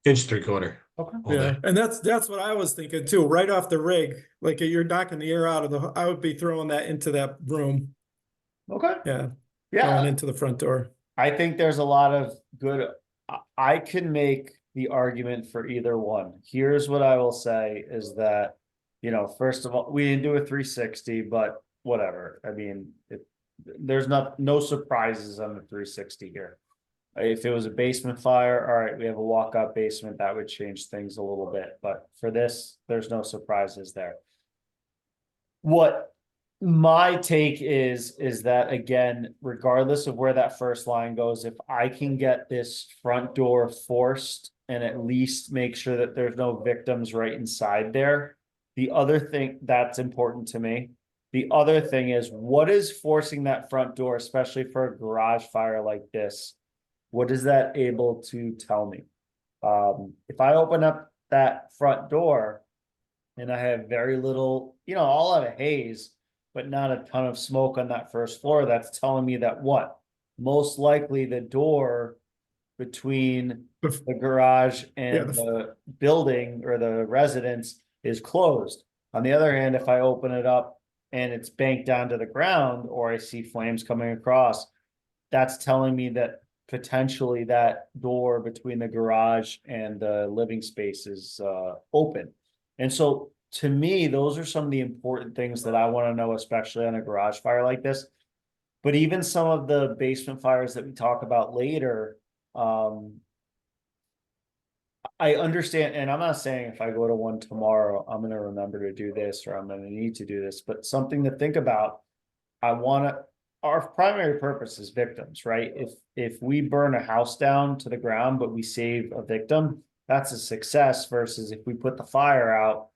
1 3/4. Okay. All Yeah, day. and that's what I was thinking too, right off the rig, like you're knocking the air out of I would be throwing that into that room. Okay. Yeah, Yeah. going into the front door. I think there's a lot of good. I can make the argument for either one. Here's what I will say is that, first of all, we didn't do a 360, but whatever. I mean, there's no surprises on the 360 here. If it was a basement fire, all right, we have a walkout basement, that would change things a little bit. But for this, there's no surprises there. What my take is that, again, regardless of where that first line goes, if I can get this front door forced and at least make sure that there's no victims right inside there. The other thing that's important to me, the other thing is, what is forcing that front door, especially for a garage fire like this? What is that able to tell me? If I open up that front door and I have very little, I'll have a haze, but not a ton of smoke on that first floor, that's telling me that what? Most likely the door between the garage and the building or the residence is closed. On the other hand, if I open it up and it's banked down to the ground, or I see flames coming across, that's telling me that potentially that door between the garage and the living space is open. And so to me, those are some of the important things that I want to know, especially on a garage fire like this. But even some of the basement fires that we talk about later, I understand, and I'm not saying if I go to one tomorrow, I'm going to remember to do this or I'm going to need to do this, but something to think about. Our primary purpose is victims, right? If we burn a house down to the ground, but we save a victim, that's a success versus if we put the fire out,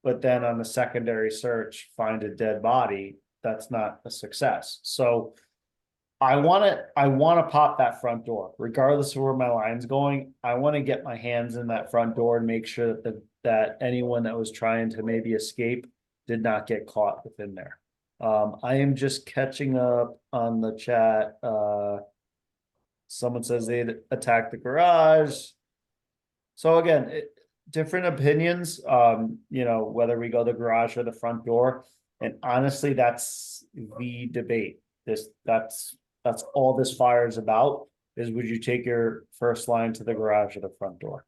but then on the secondary search, find a dead body, that's not a success. So I want to pop that front door, regardless of where my line's going. I want to get my hands in that front door and make sure that anyone that was trying to maybe escape did not get caught within there. I am just catching up on the chat. Someone says they attacked the garage. So again, different opinions, whether we go the garage or the front door. And honestly, that's the debate. That's all this fire is about, is would you take your first line to the garage or the front door?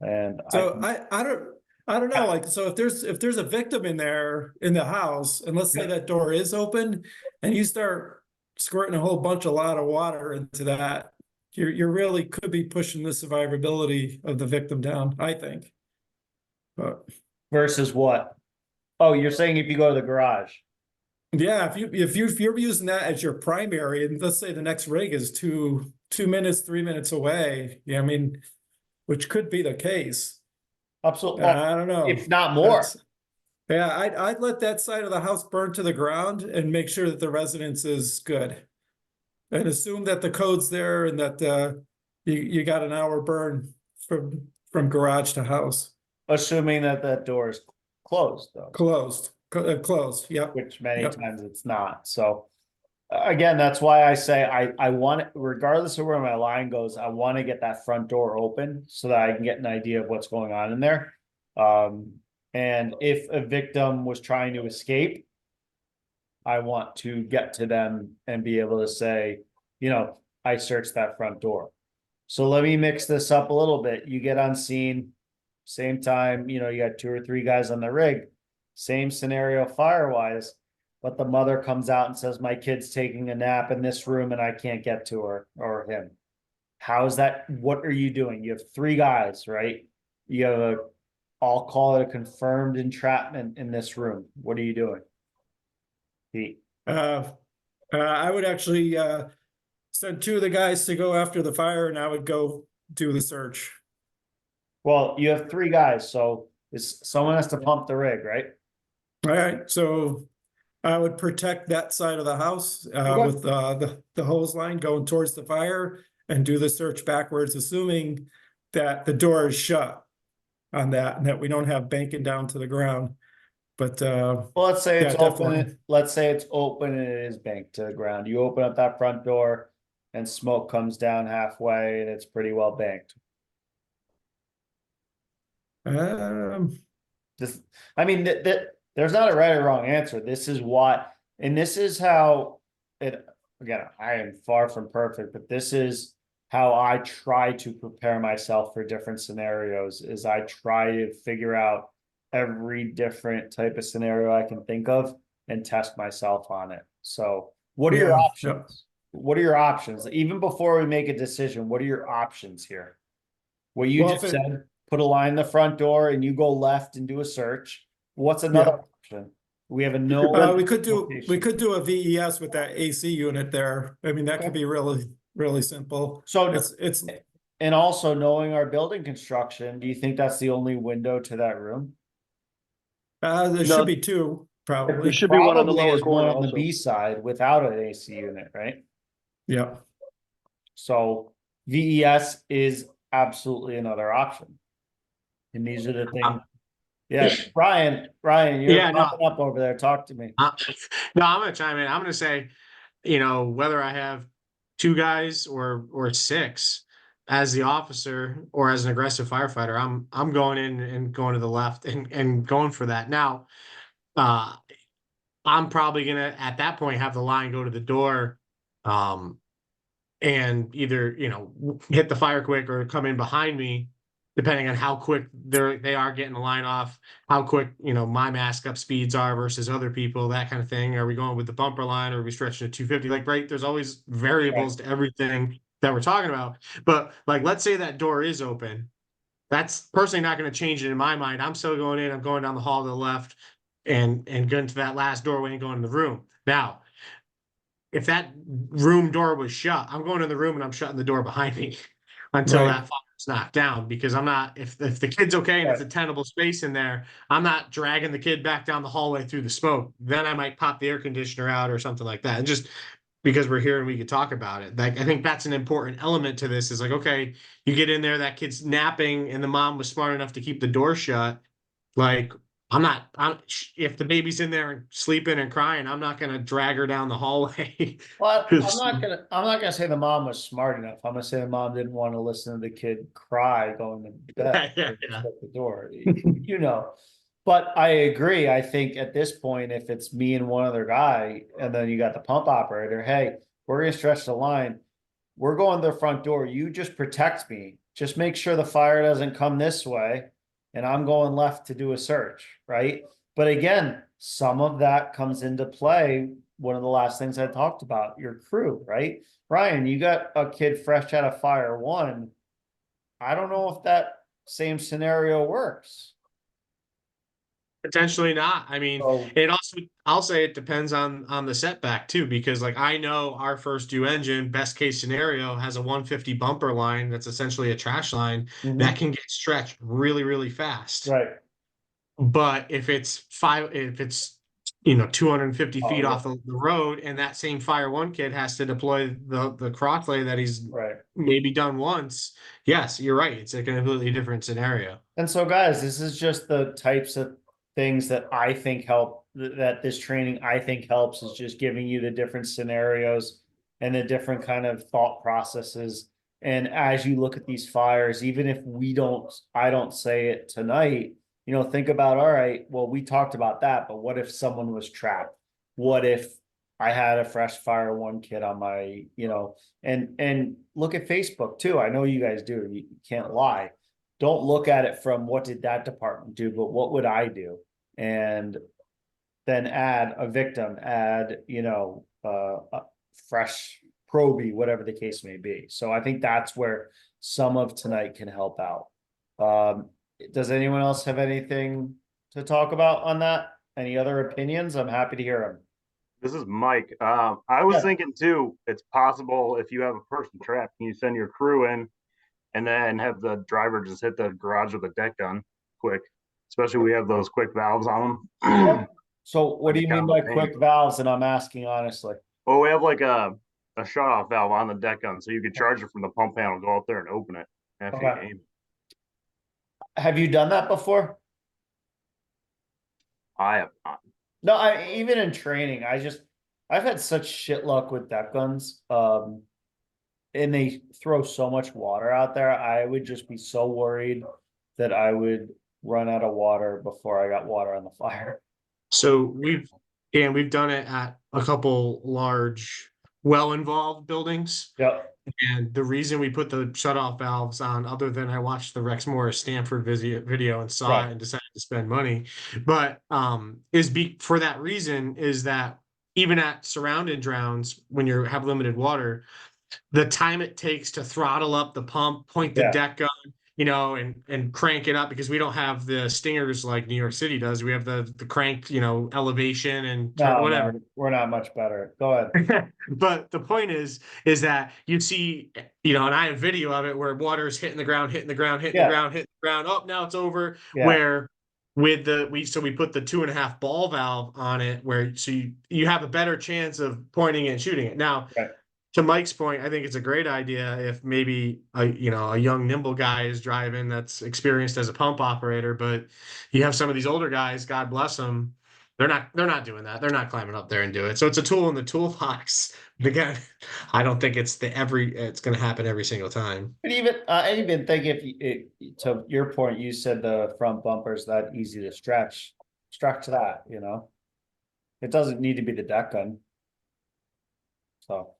And so I don't know, like, so if there's a victim in there in the house, and let's say that door is open and you start squirting a whole bunch, a lot of water into that, you really could be pushing the survivability of the victim down, I think. But Versus what? Oh, you're saying if you go to the garage. yeah, if you're using that as your primary, and let's say the next rig is 2 minutes, 3 minutes away, yeah, I mean, which could be the case. Absolutely. I don't know. If not more. Yeah, I'd let that side of the house burn to the ground and make sure that the residence is good. And assume that the code's there and that you got an hour burn from garage to house. Assuming that that door is closed though, Closed, yep. which many Yep. times it's not. So again, that's why I say I want it, regardless of where my line goes, I want to get that front door open so that I can get an idea of what's going on in there. And if a victim was trying to escape, I want to get to them and be able to say, you know, I searched that front door. So let me mix this up a little bit. You get on scene, same time, you know, you got 2 or 3 guys on the rig, same scenario fire-wise, but the mother comes out and says, my kid's taking a nap in this room and I can't get to her or him. How's that? What are you doing? You have 3 guys, right? You have a, I'll call it a confirmed entrapment in this room. What are you doing? Pete? I would actually send 2 of the guys to go after the fire, and I would go do the search. Well, you have 3 guys, so someone has to pump the rig, right? All right, so I would protect that side of the house Okay. with the hose line going towards the fire and do the search backwards, assuming that the door is shut on that and that we don't have banking down to the ground. But Well, let's say it's yeah, open. definitely. Let's say it's open and it is banked to the ground. You open up that front door and smoke comes down halfway and it's pretty well banked. This, I mean, there's not a right or wrong answer. This is what, and this is how it, again, I am far from perfect, but this is how I try to prepare myself for different scenarios is I try to figure out every different type of scenario I can think of and test myself on it. So what are your Yeah, options? What are your options? Even before we make a decision, what are your options here? What you Well, just if it- said, put a line in the front door and you go left and do a search. What's another option? We have a no. we could location. do a VES with that AC unit there. I mean, that could Okay. be really simple. So It's and also knowing our building construction, do you think that's the only window to that room? there No. should be 2 probably. There should be one on the Probably lower is one corner on the also. B side without an AC unit, right? Yeah. So VES is absolutely another option. And these are the things. Yeah, Ryan, you're Yeah, no. popping up over there. Talk to me. No, I'm gonna chime in. I'm gonna say, you know, whether I have 2 guys or 6 as the officer or as an aggressive firefighter, I'm going in and going to the left and going for that. Now, I'm probably gonna at that point have the line go to the door, and either hit the fire quick or come in behind me, depending on how quick they are getting the line off, how quick my mask up speeds are versus other people, that kind of thing. Are we going with the bumper line or are we stretching to 250? Like, right, there's always variables to everything that we're talking about. But like, let's say that door is open. That's personally not going to change it in my mind. I'm still going in. I'm going down the hall to the left and going to that last doorway and going in the room. Now, if that room door was shut, I'm going in the room and I'm shutting the door behind me until Right. that fire's knocked down. Because I'm not, if the kid's okay and it's a tenable space in there, I'm not dragging the kid back down the hallway through the smoke. Then I might pop the air conditioner out or something like that. And just because we're here and we could talk about it, like I think that's an important element to this. Is like, okay, you get in there, that kid's napping, and the mom was smart enough to keep the door shut. Like, if the baby's in there and sleeping and crying, I'm not gonna drag her down the hallway. Well, I'm not gonna say the mom was smart enough. I'm gonna say the mom didn't want to listen to the kid cry going to bed. Yeah. Shut the door, you know. But I agree. I think at this point, if it's me and one other guy, and then you got the pump operator, hey, we're gonna stretch the line. We're going to the front door. You just protect me. Just make sure the fire doesn't come this way. And I'm going left to do a search, right? But again, some of that comes into play one of the last things I talked about, your crew, right? Ryan, you got a kid fresh out of fire one. I don't know if that same scenario works. Potentially not. I mean, So, it also, I'll say it depends on the setback too, because like I know our first due engine, best case scenario, has a 150 bumper line that's essentially a trash line that mhm, can get stretched really, really fast. right. But if it's 250 Oh, feet yeah, off the road, and that same fire one kid has to deploy the crosslay that he's right. maybe done once, yes, you're right. It's a completely different scenario. And so, guys, this is just the types of things that I think help, that this training I think helps, is just giving you the different scenarios and the different kind of thought processes. And as you look at these fires, even if I don't say it tonight, think about, all right, well, we talked about that, but what if someone was trapped? What if I had a fresh fire one kid on my, and look at Facebook too. I know you guys do. You can't lie. Don't look at it from what did that department do, but what would I do? And then add a victim, add, a fresh probie, whatever the case may be. So I think that's where some of tonight can help out. Does anyone else have anything to talk about on that? Any other opinions? I'm happy to hear them. This is Mike. I was Yeah. thinking too, it's possible if you have a person trapped, can you send your crew in and then have the driver just hit the garage with a deck gun quick? Especially we have those quick valves on them. So what do you mean by quick valves? And I'm asking honestly. Well, we have like a shut off valve on the deck gun, so you could charge it from the pump panel, go out there and open it. If you Okay. aim. Have you done that before? I have not. No, even in training, I've had such shit luck with deck guns. And they throw so much water out there. I would just be so worried that I would run out of water before I got water on the fire. So we've done it at a couple large, well-involved buildings. Yep. And the reason we put the shutoff valves on, other than I watched the Rex Morris Stanford video and saw Right. it and decided to spend money, but for that reason is that even at surrounded drowns, when you have limited water, the time it takes to throttle up the pump, point the Yeah. deck gun, and crank it up, because we don't have the stingers like New York City does. We have the crank, elevation and whatever. No, we're not much better. Go ahead. But the point is that you see, and I have video of it where water is hitting the ground, hitting the ground, hitting Yeah. the ground, hitting the ground. Oh, now it's over. Yeah. Where with we put the 2.5 ball valve on it, where so you have a better chance of pointing it and shooting it. Now, Right. to Mike's point, I think it's a great idea if maybe a young nimble guy is driving that's experienced as a pump operator, but you have some of these older guys, God bless them, they're not doing that. They're not climbing up there and do it. So it's a tool in the toolbox. But again, I don't think it's going to happen every single time. But I even think to your point, you said the front bumper's that easy to stretch that, it doesn't need to be the deck gun. So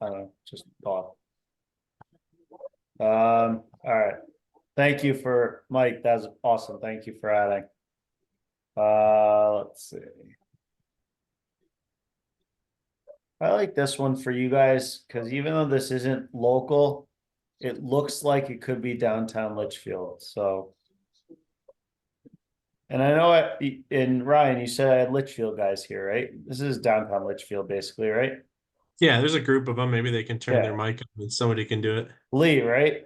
I don't know, just thought. All right. Thank you for Mike. That's awesome. Thank you for adding. Let's see. I like this one for you guys because even though this isn't local, it looks like it could be downtown Litchfield. So, and I know in Ryan, you said I had Litchfield guys here, right? This is downtown Litchfield, basically, right? Yeah, there's a group of them. Maybe they can turn Yeah. their mic on and somebody can do it. Lee, right?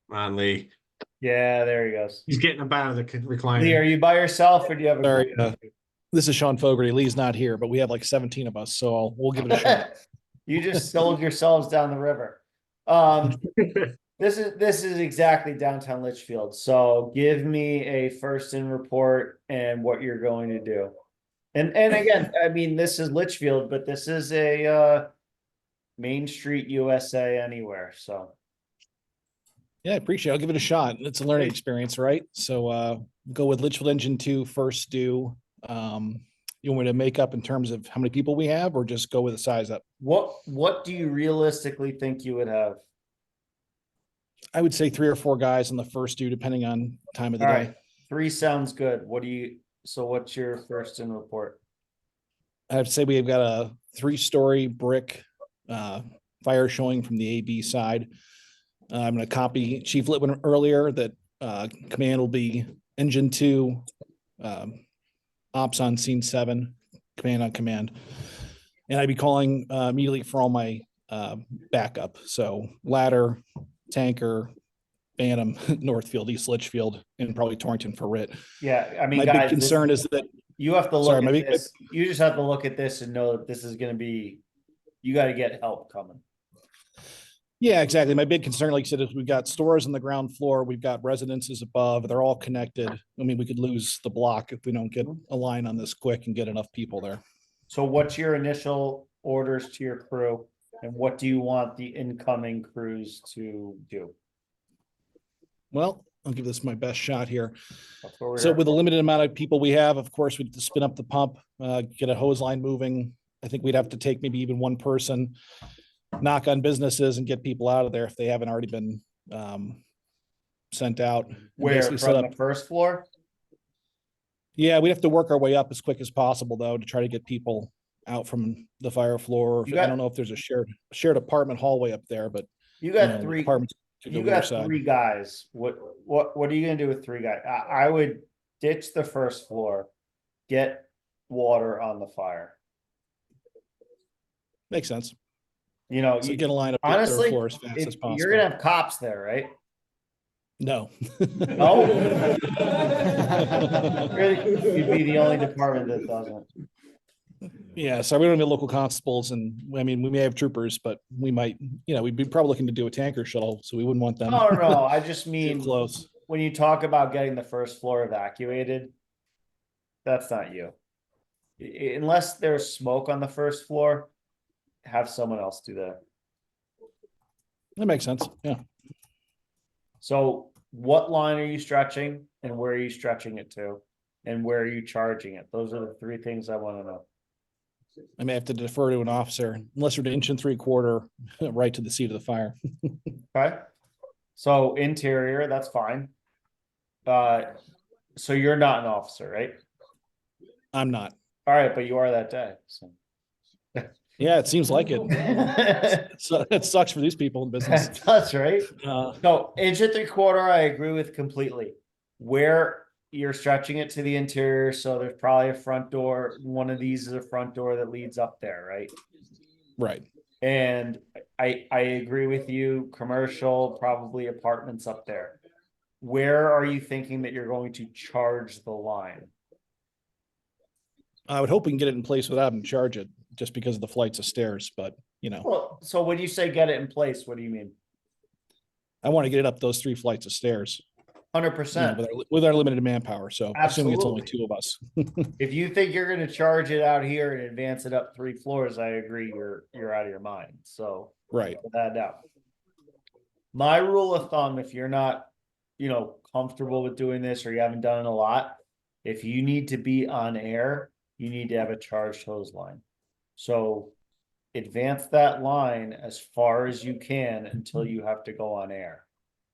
Come on, Lee. Yeah, there he goes. He's getting up out of the recliner. Lee, are you by yourself or do you have a Sorry, group? this is Sean Fogarty. Lee's not here, but we have like 17 of us, so we'll give it a shot. You just sold yourselves down the river. This is exactly downtown Litchfield. So give me a first in report and what you're going to do. And again, I mean, this is Litchfield, but this is a Main Street USA anywhere. So Yeah, I appreciate it. I'll give it a shot. It's a learning experience, right? So go with Litchfield Engine 2 first due. You want me to make up in terms of how many people we have, or just go with a size up? what do you realistically think you would have? I would say 3 or 4 guys on the first due, depending on time of the All day. right. 3 sounds good. So what's your first in report? I have to say we've got a 3-story brick fire showing from the AB side. I'm going to copy Chief Litwin earlier that command will be engine 2, ops on scene 7, command on command. And I'd be calling immediately for all my backup. So ladder, tanker, Bantam, Northfield, East Litchfield, and probably Torrington for RIT. Yeah, I mean, My guys, big concern is that you have to look Sorry, at my big- this. You just have to look at this and know that this is going to be. You got to get help coming. yeah, exactly. My big concern, like I said, is we've got stores on the ground floor, we've got residences above, they're all connected. I mean, we could lose the block if we don't get a line on this quick and get enough people there. So, what's your initial orders to your crew, and what do you want the incoming crews to do? Well, I'll give this my best shot here. That's what we're So here with the for. limited amount of people we have, of course, we'd spin up the pump, get a hose line moving. I think we'd have to take maybe even one person, knock on businesses and get people out of there if they haven't already been sent out. and Where basically set from up. the first floor? Yeah, we have to work our way up as quick as possible though, to try to get people out from the fire floor. You got- I don't know if there's a shared apartment hallway up there, but You you got know, three. apartments to the You rear got side. 3 guys. What are you gonna do with 3 guys? I would ditch the first floor, get water on the fire. Makes sense. You know, So you- get a line up the third honestly, floor as fast if as possible. you're gonna have cops there, right? No. No? Really, you'd be the only department that doesn't. Yeah, so we don't have any local constables, and I mean, we may have troopers, but we might, we'd be probably looking to do a tanker shuttle, so we wouldn't want them. No, I just Too mean, close. when you talk about getting the first floor evacuated, that's not you. Unless there's smoke on the first floor, have someone else do that. That makes sense. Yeah. So what line are you stretching and where are you stretching it to? And where are you charging it? Those are the 3 things I want to know. I may have to defer to an officer unless we're 1 3/4 right to the seat of the fire. Okay. So interior, that's fine. So you're not an officer, right? I'm not. All right, but you are that day. So. Yeah, it seems like it. So it sucks for these people in business. That's right. Uh, So 1 3/4, I agree with completely. Where you're stretching it to the interior, so there's probably a front door. One of these is a front door that leads up there, right? right. And I agree with you, commercial, probably apartments up there. Where are you thinking that you're going to charge the line? I would hope we can get it in place without having to charge it just because of the flights of stairs, but Well, so when you say get it in place, what do you mean? I want to get it up those 3 flights of stairs 100%. with our limited manpower. So assuming it's only Absolutely. 2 of us. If you think you're gonna charge it out here and advance it up 3 floors, I agree, you're out of your mind, so. Right. Without a doubt. My rule of thumb, if you're not, comfortable with doing this or you haven't done it a lot, if you need to be on air, you need to have a charged hose line. So advance that line as far as you can until you have to go on air.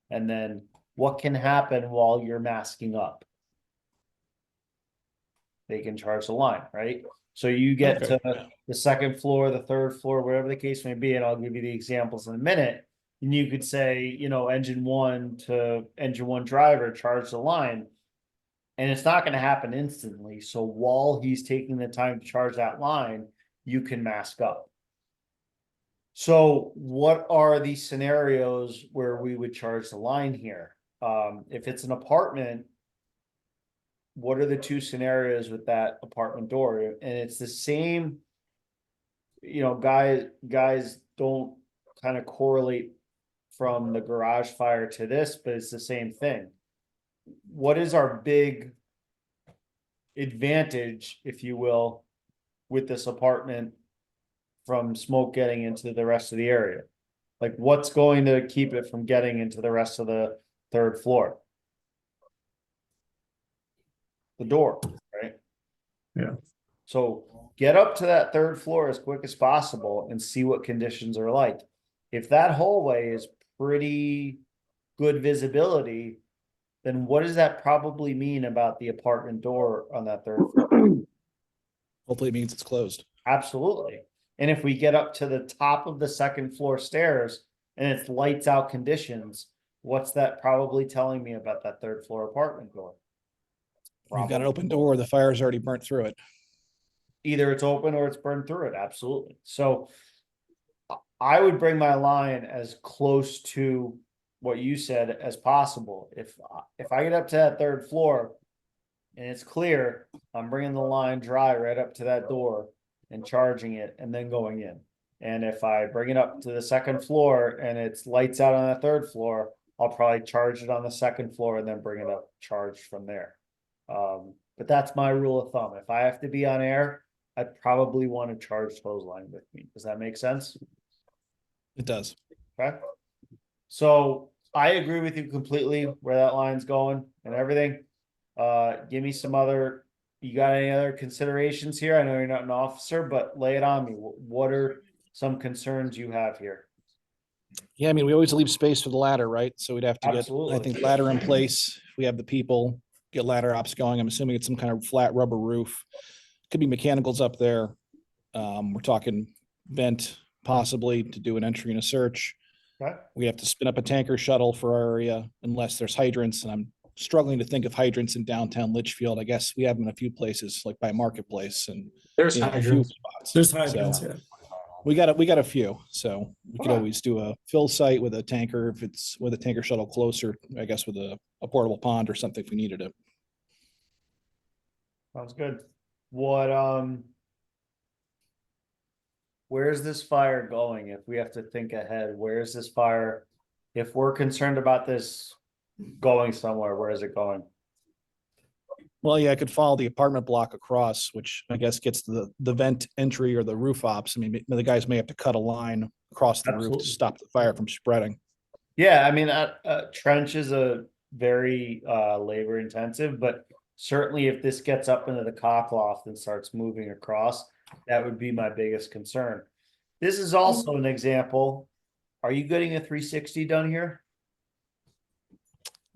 And then what can happen while you're masking up? They can charge the line, right? So you get Okay. to the 2nd floor, the 3rd floor, whatever the case may be, and I'll give you the examples in a minute. And you could say, engine 1 to engine 1 driver, charge the line. And it's not going to happen instantly. So while he's taking the time to charge that line, you can mask up. So what are the scenarios where we would charge the line here? If it's an apartment, what are the 2 scenarios with that apartment door? And it's the same, guys don't kind of correlate from the garage fire to this, but it's the same thing. What is our big advantage, if you will, with this apartment from smoke getting into the rest of the area? Like, what's going to keep it from getting into the rest of the 3rd floor? The door, right? Yeah. So get up to that 3rd floor as quick as possible and see what conditions are like. If that hallway is pretty good visibility, then what does that probably mean about the apartment door on that third floor? Hopefully it means it's closed. Absolutely. And if we get up to the top of the second floor stairs and it's lights out conditions, what's that probably telling me about that third floor apartment door? You've got an Probably- open door, the fire's already burnt through it. Either it's open or it's burned through it, absolutely. So I would bring my line as close to what you said as possible. If I get up to that third floor and it's clear, I'm bringing the line dry right up to that door and charging it and then going in. And if I bring it up to the second floor and it's lights out on the third floor, I'll probably charge it on the second floor and then bring it up charged from there. But that's my rule of thumb. If I have to be on air, I'd probably want to charge hose line with me. Does that make sense? It does. Okay. So I agree with you completely where that line's going and everything. Give me some other, you got any other considerations here? I know you're not an officer, but lay it on me. What are some concerns you have here? Yeah, I mean, we always leave space for the ladder, right? So we'd have to get, I Absolutely. think, ladder in place. We have the people, get ladder ops going. I'm assuming it's some kind of flat rubber roof. Could be mechanicals up there. We're talking vent possibly to do an entry and a search. Okay. We have to spin up a tanker shuttle for our area unless there's hydrants. And I'm struggling to think of hydrants in downtown Litchfield. I guess we have them in a few places, like by Marketplace and There's you know, a few hydrants. spots. There's hydrants, So yeah. we got a few. So we could Okay. always do a fill site with a tanker if it's with a tanker shuttle closer, I guess with a portable pond or something if we needed it. Sounds good. What, where's this fire going? If we have to think ahead, where's this fire? If we're concerned about this going somewhere, where is it going? Well, yeah, I could follow the apartment block across, which I guess gets to the vent entry or the roof ops. I mean, the guys may have to cut a line across the roof Absolutely. to stop the fire from spreading. Yeah, I mean, trench is a very labor intensive, but certainly if this gets up into the cock loft and starts moving across, that would be my biggest concern. This is also an example. Are you getting a 360 done here?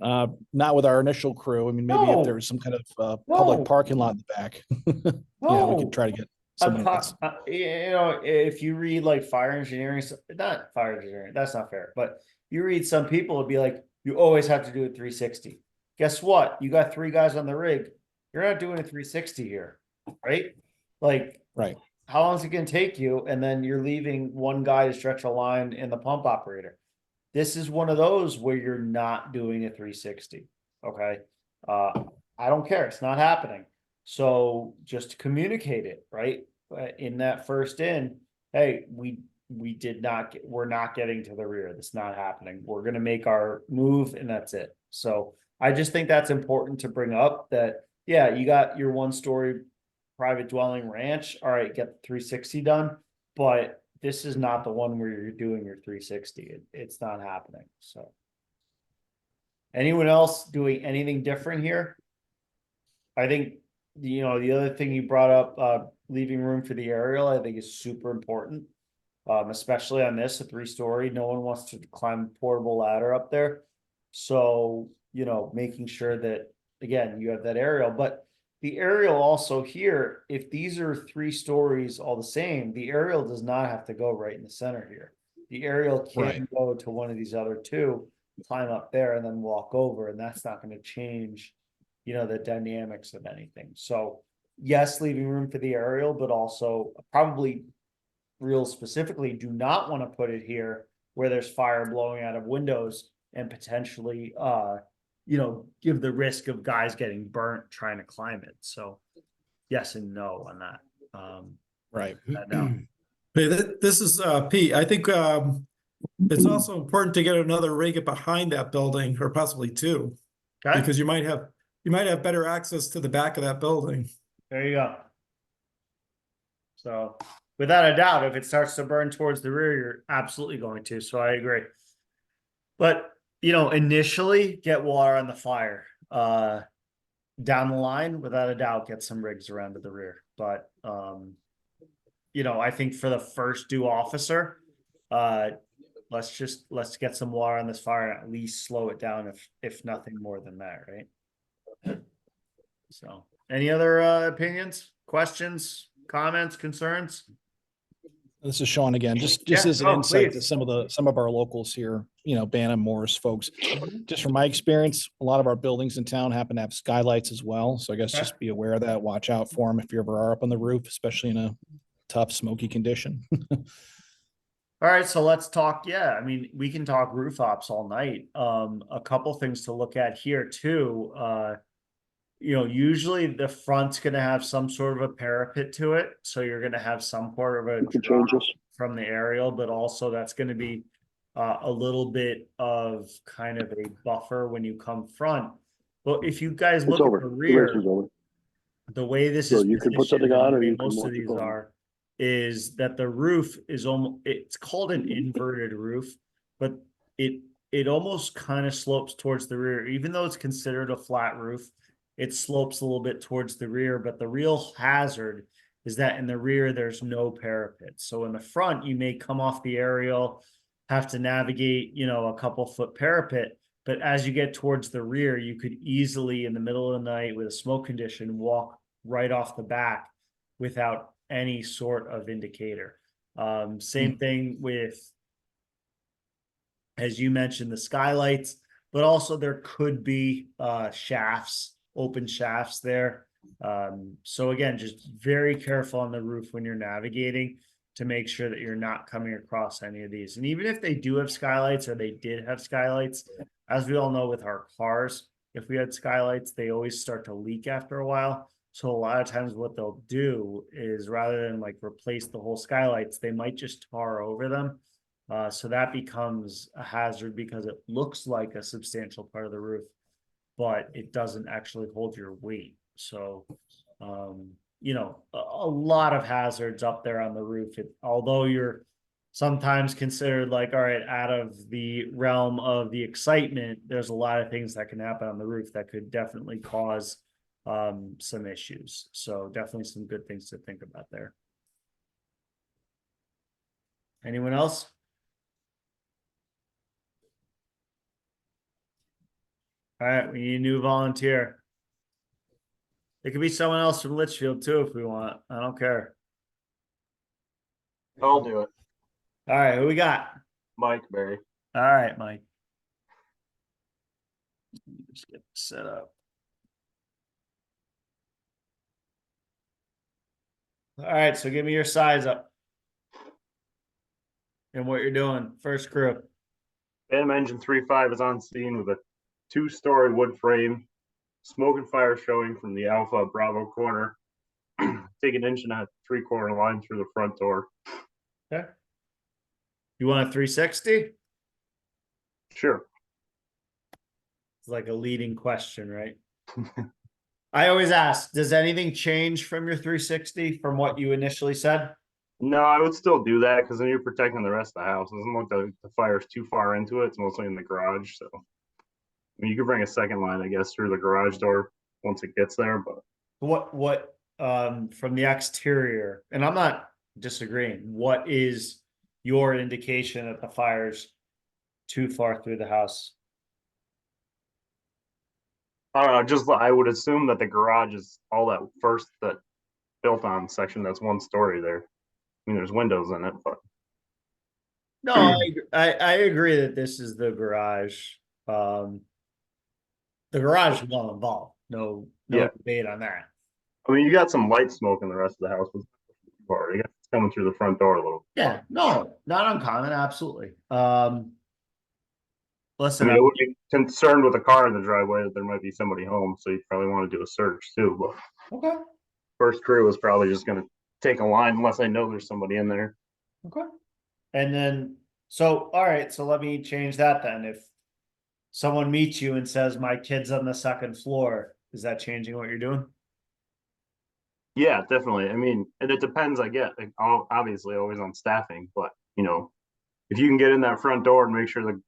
Not with our initial crew. I mean, maybe No. if there was some kind of No. public parking lot in the back. Yeah, we No. could try to get I'm someone else. you know, if you read like fire engineering, not fire engineering, that's not fair, but you read some people would be like, you always have to do a 360. Guess what? You got 3 guys on the rig. You're not doing a 360 here, right? Like, Right. how long is it gonna take you? And then you're leaving one guy to stretch a line in the pump operator. This is one of those where you're not doing a 360. Okay. I don't care. It's not happening. So just communicate it, right? In that first in, hey, we did not get, we're not getting to the rear. That's not happening. We're gonna make our move and that's it. So I just think that's important to bring up that, yeah, you got your 1-story private dwelling ranch. All right, get the 360 done, but this is not the one where you're doing your 360. It's not happening. So anyone else doing anything different here? I think, you know, the other thing you brought up, leaving room for the aerial, I think is super important. Especially on this, a 3-story, no one wants to climb a portable ladder up there. So, you know, making sure that, again, you have that aerial, but the aerial also here, if these are 3 stories all the same, the aerial does not have to go right in the center here. The aerial can Right. go to one of these other 2, climb up there and then walk over, and that's not going to change, you know, the dynamics of anything. So yes, leaving room for the aerial, but also probably real specifically do not want to put it here where there's fire blowing out of windows and potentially you know, give the risk of guys getting burnt trying to climb it. So yes and no on that. Right. No. Hey, this is Pete. I think it's also important to get another rig behind that building, or possibly 2, Okay, because you might have better access to the back of that building. there you go. So without a doubt, if it starts to burn towards the rear, you're absolutely going to. So I agree. But you know, initially get water on the fire. Down the line, without a doubt, get some rigs around to the rear. But you know, I think for the first due officer, let's get some water on this fire and at least slow it down if nothing more than that, right? So, any other opinions, questions, comments, concerns? This is Sean again, just Yeah, as an oh, insight to please. some of our locals here, Bantam, Morris folks. Just from my experience, a lot of our buildings in town happen to have skylights as well. So I guess Okay. just be aware of that. Watch out for them if you ever are up on the roof, especially in a tough, smoky condition. All right, so let's talk. Yeah, I mean, we can talk roof ops all night. A couple things to look at here too. Usually the front's gonna have some sort of a parapet to it, so you're gonna have some sort of a You can drop change this. from the aerial, but also that's gonna be a little bit of kind of a buffer when you come front. But if you guys It's look at over. the The race is rear, over. the way this So is you can put positioned something and on the or way you can most of watch it these go. are, is that the roof is almost, it's called an inverted roof, but it almost kind of slopes towards the rear, even though it's considered a flat roof. It slopes a little bit towards the rear, but the real hazard is that in the rear, there's no parapet. So in the front, you may come off the aerial, have to navigate, a couple foot parapet. But as you get towards the rear, you could easily, in the middle of the night with a smoke condition, walk right off the back without any sort of indicator. Same thing with, as you mentioned, the skylights, but also there could be shafts, open shafts there. So again, just very careful on the roof when you're navigating to make sure that you're not coming across any of these. And even if they do have skylights or they did have skylights, as we all know with our cars, if we had skylights, they always start to leak after a while. So a lot of times what they'll do is rather than like replace the whole skylights, they might just tar over them. So that becomes a hazard because it looks like a substantial part of the roof, but it doesn't actually hold your weight. So, a lot of hazards up there on the roof. Although you're sometimes considered like, all right, out of the realm of the excitement, there's a lot of things that can happen on the roof that could definitely cause some issues. So definitely some good things to think about there. Anyone else? All right, we need a new volunteer. It could be someone else from Litchfield too, if we want. I don't care. I'll do it. All right, who we got? Mike Barry. All right, Mike. Just get set up. All right, so give me your size up and what you're doing. First crew. Bantam Engine 3.5 is on scene with a 2-story wood frame, smoke and fire showing from the Alpha Bravo corner. Take an 1.75 inch line through the front door. Okay. You want a 360? Sure. It's like a leading question, right? I always ask, does anything change from your 360 from what you initially said? No, I would still do that because then you're protecting the rest of the house. It doesn't look like the fire's too far into it. It's mostly in the garage. So, I mean, you could bring a second line, I guess, through the garage door once it gets there. But What from the exterior, and I'm not disagreeing, what is your indication that the fire's too far through the house? I don't know. Just I would assume that the garage is all that built on section that's 1 story there. I mean, there's windows in it, but No, I agree that this is the garage. The garage is well involved. No Yeah. debate on that. I mean, you got some light smoke in the rest of the house. I guess it's coming through the front door a little. Yeah, no, not uncommon, absolutely. I Listen, mean, I would be concerned with a car in the driveway that there might be somebody home, so you probably want to do a search too. But okay, first crew is probably just going to take a line unless I know there's somebody in there. okay. And then, so, all right, so let me change that then. If someone meets you and says, my kid's on the second floor, is that changing what you're doing? Yeah, definitely. I mean, and it depends. I get like, obviously always on staffing, but if you can get in that front door and make sure the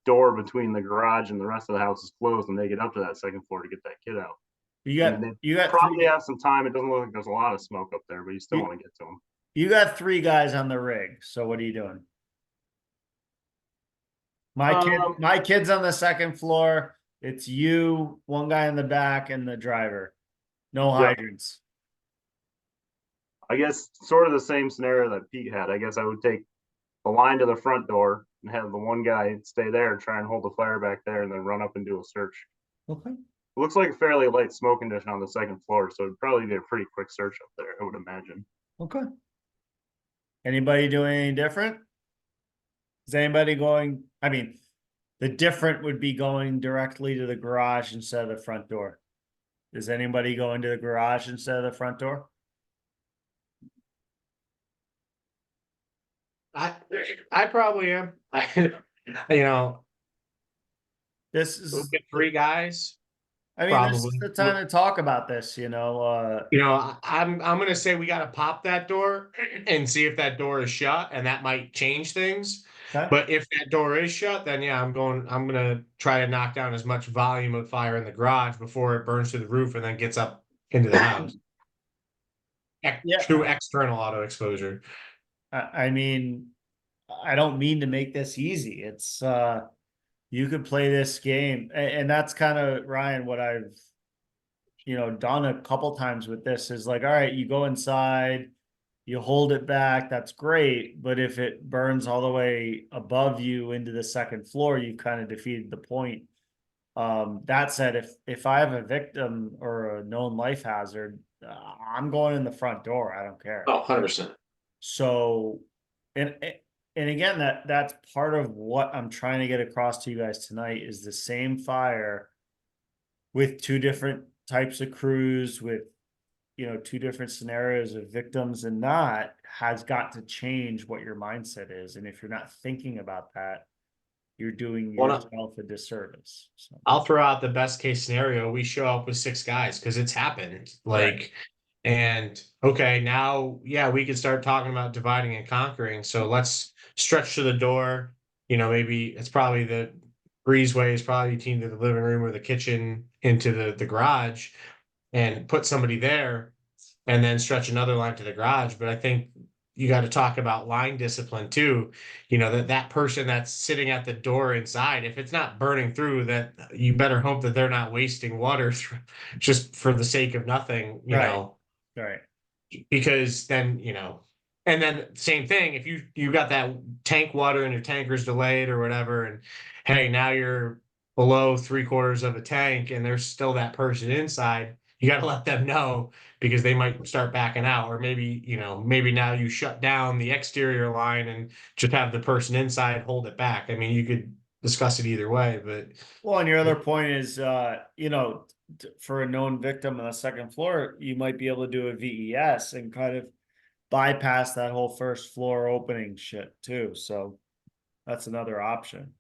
door between the garage and the rest of the house is closed and they get up to that second floor to get that kid out. You I got, mean, you got probably three, have some time. It doesn't look like there's a lot of smoke up there, but you still You- want to get to them. you got 3 guys on the rig. So what are you doing? My kid's on the second floor. It's you, one guy in the back, and the driver. No Yep. hydrants. I guess sort of the same scenario that Pete had. I guess I would take the line to the front door and have the one guy stay there, try and hold the fire back there, and then run up and do a search. Okay. It looks like a fairly light smoke condition on the second floor, so it'd probably be a pretty quick search up there, I would imagine. Okay. Anybody doing any different? Is anybody going, I mean, the different would be going directly to the garage instead of the front door. Is anybody going to the garage instead of the front door? I probably am. You know, This is, with 3 guys. I mean, this is Probably. the time to talk about this, You know, I'm gonna say we gotta pop that door and see if that door is shut, and that might change things. okay? But if that door is shut, then yeah, I'm gonna try to knock down as much volume of fire in the garage before it burns to the roof and then gets up into the house. Yeah. True external auto exposure. I mean, I don't mean to make this easy. It's you could play this game, and that's kind of, Ryan, what I've done a couple times with this is like, all right, you go inside, you hold it back, that's great, but if it burns all the way above you into the second floor, you've kind of defeated the point. That said, if I have a victim or a known life hazard, I'm going in the front door. I don't care. Oh, 100%. So, and again, that's part of what I'm trying to get across to you guys tonight is the same fire with two different types of crews, with two different scenarios of victims and not, has got to change what your mindset is. And if you're not thinking about that, you're doing yourself a disservice. So I'll throw out the best case scenario. We show up with 6 guys because it's happened. Right. And okay, now, yeah, we can start talking about dividing and conquering. So let's stretch to the door. Maybe it's probably the breezeway is probably between the living room or the kitchen into the garage, and put somebody there and then stretch another line to the garage. But I think you got to talk about line discipline too. That person that's sitting at the door inside, if it's not burning through, that you better hope that they're not wasting water just for the sake of nothing, right. because then, and then same thing, if you got that tank water and your tanker's delayed or whatever, and hey, now you're below 3/4 of a tank and there's still that person inside, you got to let them know, because they might start backing out. Or maybe now you shut down the exterior line and just have the person inside hold it back. I mean, you could discuss it either way, but Well, and your other point is, for a known victim on the second floor, you might be able to do a VES and kind of bypass that whole first floor opening shit too. So that's another option.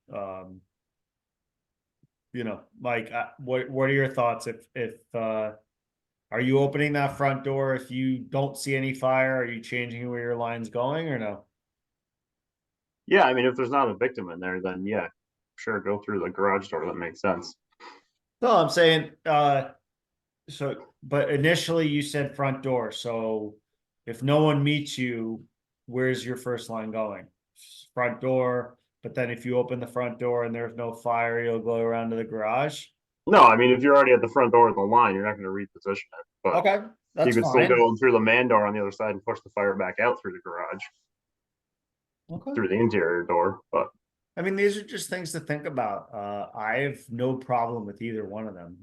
Mike, what are your thoughts if are you opening that front door if you don't see any fire? Are you changing where your line's going or no? Yeah, I mean, if there's not a victim in there, then yeah, sure, go through the garage door. That makes sense. No, I'm saying, but initially you said front door. So if no one meets you, where's your first line going? Front door. But then if you open the front door and there's no fire, you'll go around to the garage. No, I mean, if you're already at the front door of the line, you're not going to reposition it. But Okay, that's you can fine. still go through the man door on the other side and push the fire back out through the garage, Okay. through the interior door. But I mean, these are just things to think about. I have no problem with either one of them.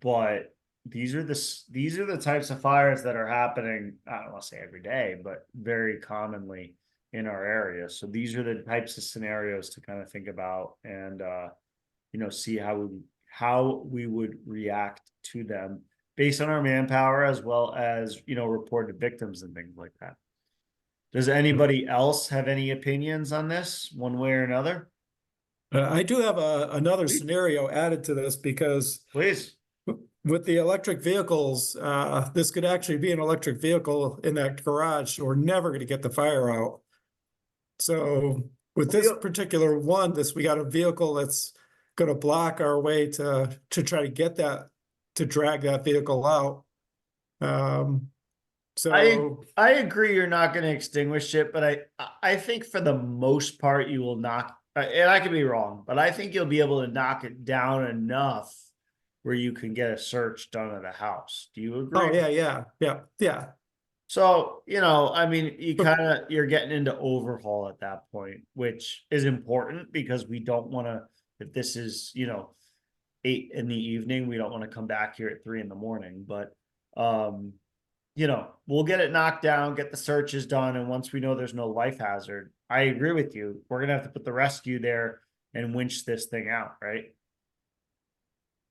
But these are the types of fires that are happening, I don't want to say every day, but very commonly in our area. So these are the types of scenarios to kind of think about and see how we would react to them based on our manpower, as well as reported victims and things like that. Does anybody else have any opinions on this one way or another? I do have another scenario added to this, because Please. with the electric vehicles, this could actually be an electric vehicle in that garage. So we're never going to get the fire out. So with this particular one, we got a vehicle that's going to block our way to try to get that, to drag that vehicle out. So I agree you're not going to extinguish it, but I think for the most part you will not and I could be wrong, but I think you'll be able to knock it down enough where you can get a search done at a house. Do you agree? Oh, yeah. So, I mean, you're getting into overhaul at that point, which is important because we don't want to, if this is, 8 in the evening, we don't want to come back here at 3 in the morning, but, we'll get it knocked down, get the searches done. And once we know there's no life hazard, I agree with you. We're going to have to put the rescue there and winch this thing out. Right.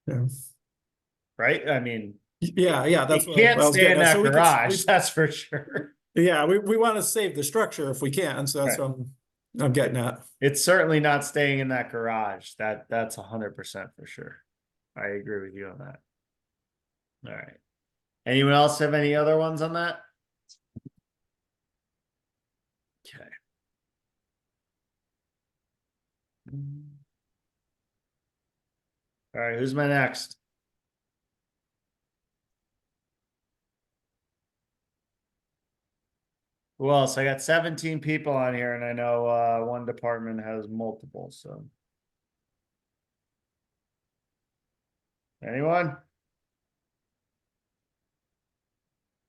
Yeah. Right. I mean, Yeah, that's it what I can't was stay getting in at. that So garage. That's for sure. yeah, we want to save the structure if we can, so that's Right. what I'm getting at. It's certainly not staying in that garage. That's 100% for sure. I agree with you on that. All right. Anyone else have any other ones on that? Okay. All right, who's my next? Who else? I got 17 people on here, and I know one department has multiple, so. Anyone?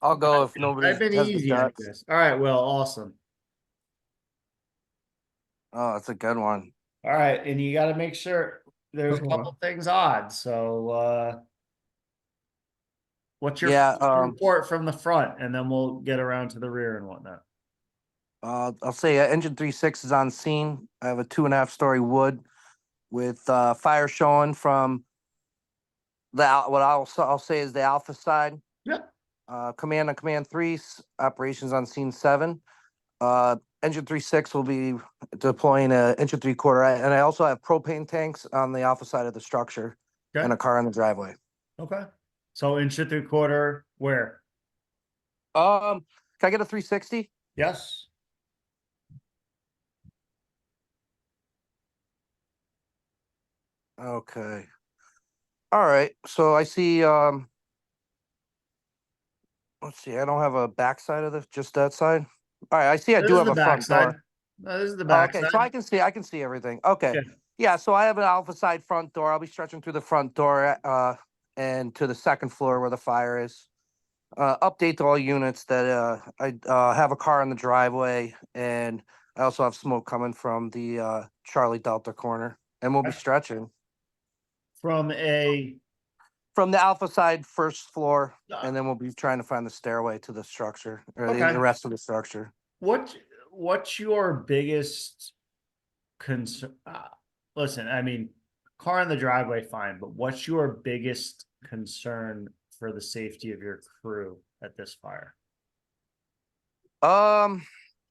I'll go if nobody I've been has the easy on guts. this. All right, Will, awesome. Oh, that's a good one. All right, and you got to make sure there's a couple things odd. So, what's your Yeah, report from the front, and then we'll get around to the rear and whatnot. I'll say engine 3.6 is on scene. I have a 2.5-story wood with fire showing from what I'll say is the alpha side. Yeah. Command on command 3, operations on scene 7. Engine 3.6 will be deploying a engine 3/4, and I also have propane tanks on the alpha side of the structure and a car in the driveway. Okay. So inch 3/4, where? Can I get a 360? Yes. Okay. All right. So I see. Let's see. I don't have a backside of this, just that side. All right. I see. I This do is have the a front backside. door. No, this is the Oh, backside. okay. So I can see. I can see everything. Okay. Yeah. Yeah. So I have an alpha side front door. I'll be stretching through the front door, and to the second floor where the fire is. Update to all units that I have a car in the driveway, and I also have smoke coming from the Charlie Delta corner, and we'll be stretching From from the alpha side first floor, and then we'll be trying to find the stairway to the structure or Okay. the rest of the structure. what's your biggest concern? Listen, I mean, car in the driveway, fine, but what's your biggest concern for the safety of your crew at this fire?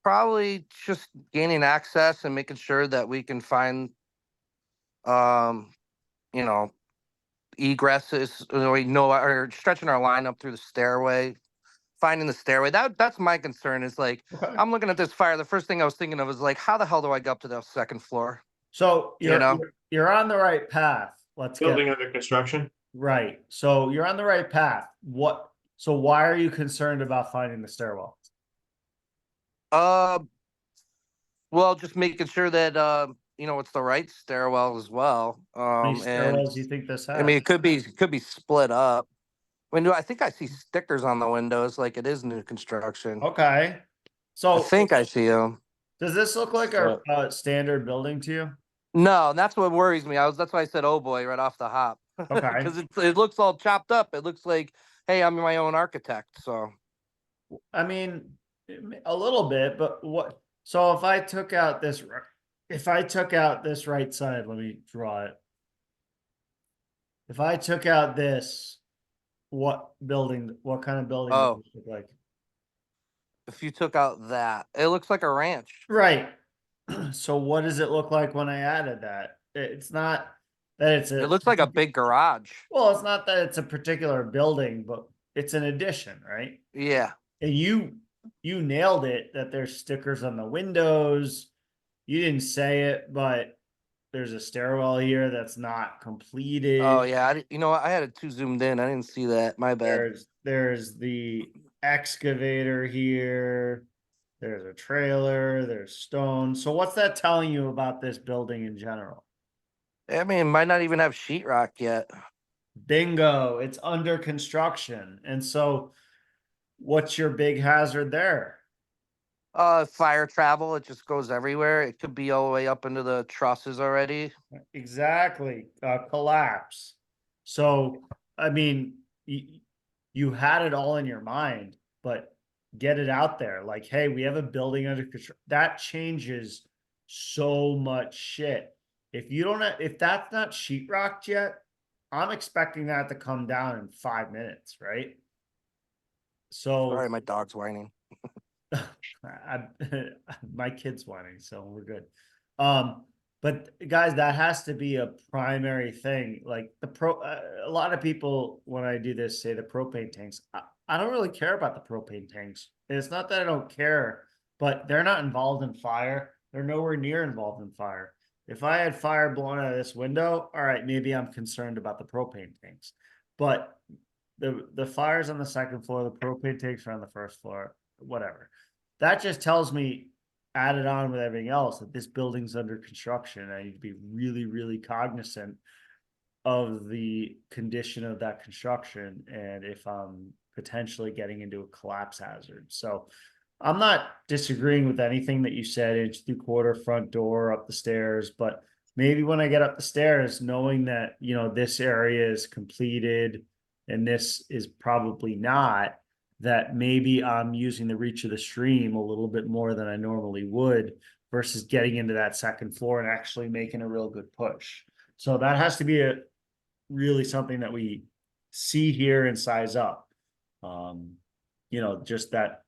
Probably just gaining access and making sure that we can find, um, you know, egresses. We know, or stretching our line up through the stairway, finding the stairway. That's my concern. Is like Okay. I'm looking at this fire. The first thing I was thinking of was like, how the hell do I go up to the second floor? So You know? you're on the right path. Let's Building get under construction. right. So you're on the right path. So why are you concerned about finding the stairwell? Uh, well, just making sure that it's the right stairwell as well. How many And stairwells do you think this has? I mean, it could be split up. Window. I think I see stickers on the windows, like it is new construction. Okay. I So think I see them. does this look like a standard building to you? No, and that's what worries me. That's why I said, "Oh boy," right off the hop, Okay. because it looks all chopped up. It looks like, hey, I'm my own architect. So I mean, a little bit, but what? So if I took out this right side, let me draw it. If I took out this, what kind of building Oh. would it look like? if you took out that, it looks like a ranch. Right. So what does it look like when I added that? It's not that it's It looks like a big garage. well, it's not that it's a particular building, but it's an addition, right? Yeah. And you nailed it that there's stickers on the windows. You didn't say it, but there's a stairwell here that's not completed. Oh yeah. I had it too zoomed in. I didn't see that. My bad. There's the excavator here. There's a trailer, there's stone. So what's that telling you about this building in general? I mean, it might not even have sheetrock yet. Bingo, it's under construction. And so what's your big hazard there? Fire travel, it just goes everywhere. It could be all the way up into the trusses already. Exactly, collapse. So, I mean, you had it all in your mind, but get it out there. Like, hey, we have a building under construction. That changes so much shit. If you don't have, if that's not sheetrocked yet, I'm expecting that to come down in 5 minutes, right? So Sorry, my dog's whining. I, my kid's whining, so we're good. But guys, that has to be a primary thing. Like a lot of people when I do this say the propane tanks. I don't really care about the propane tanks. It's not that I don't care, but they're not involved in fire. They're nowhere near involved in fire. If I had fire blowing out of this window, all right, maybe I'm concerned about the propane tanks. But the fires on the second floor, the propane tanks are on the first floor, whatever. That just tells me, added on with everything else, that this building's under construction. I need to be really, really cognizant of the condition of that construction and if I'm potentially getting into a collapse hazard. So I'm not disagreeing with anything that you said, inch through quarter, front door, up the stairs, but maybe when I get up the stairs, knowing that, this area is completed and this is probably not, that maybe I'm using the reach of the stream a little bit more than I normally would versus getting into that second floor and actually making a real good push. So that has to be really something that we see here and size up. Just that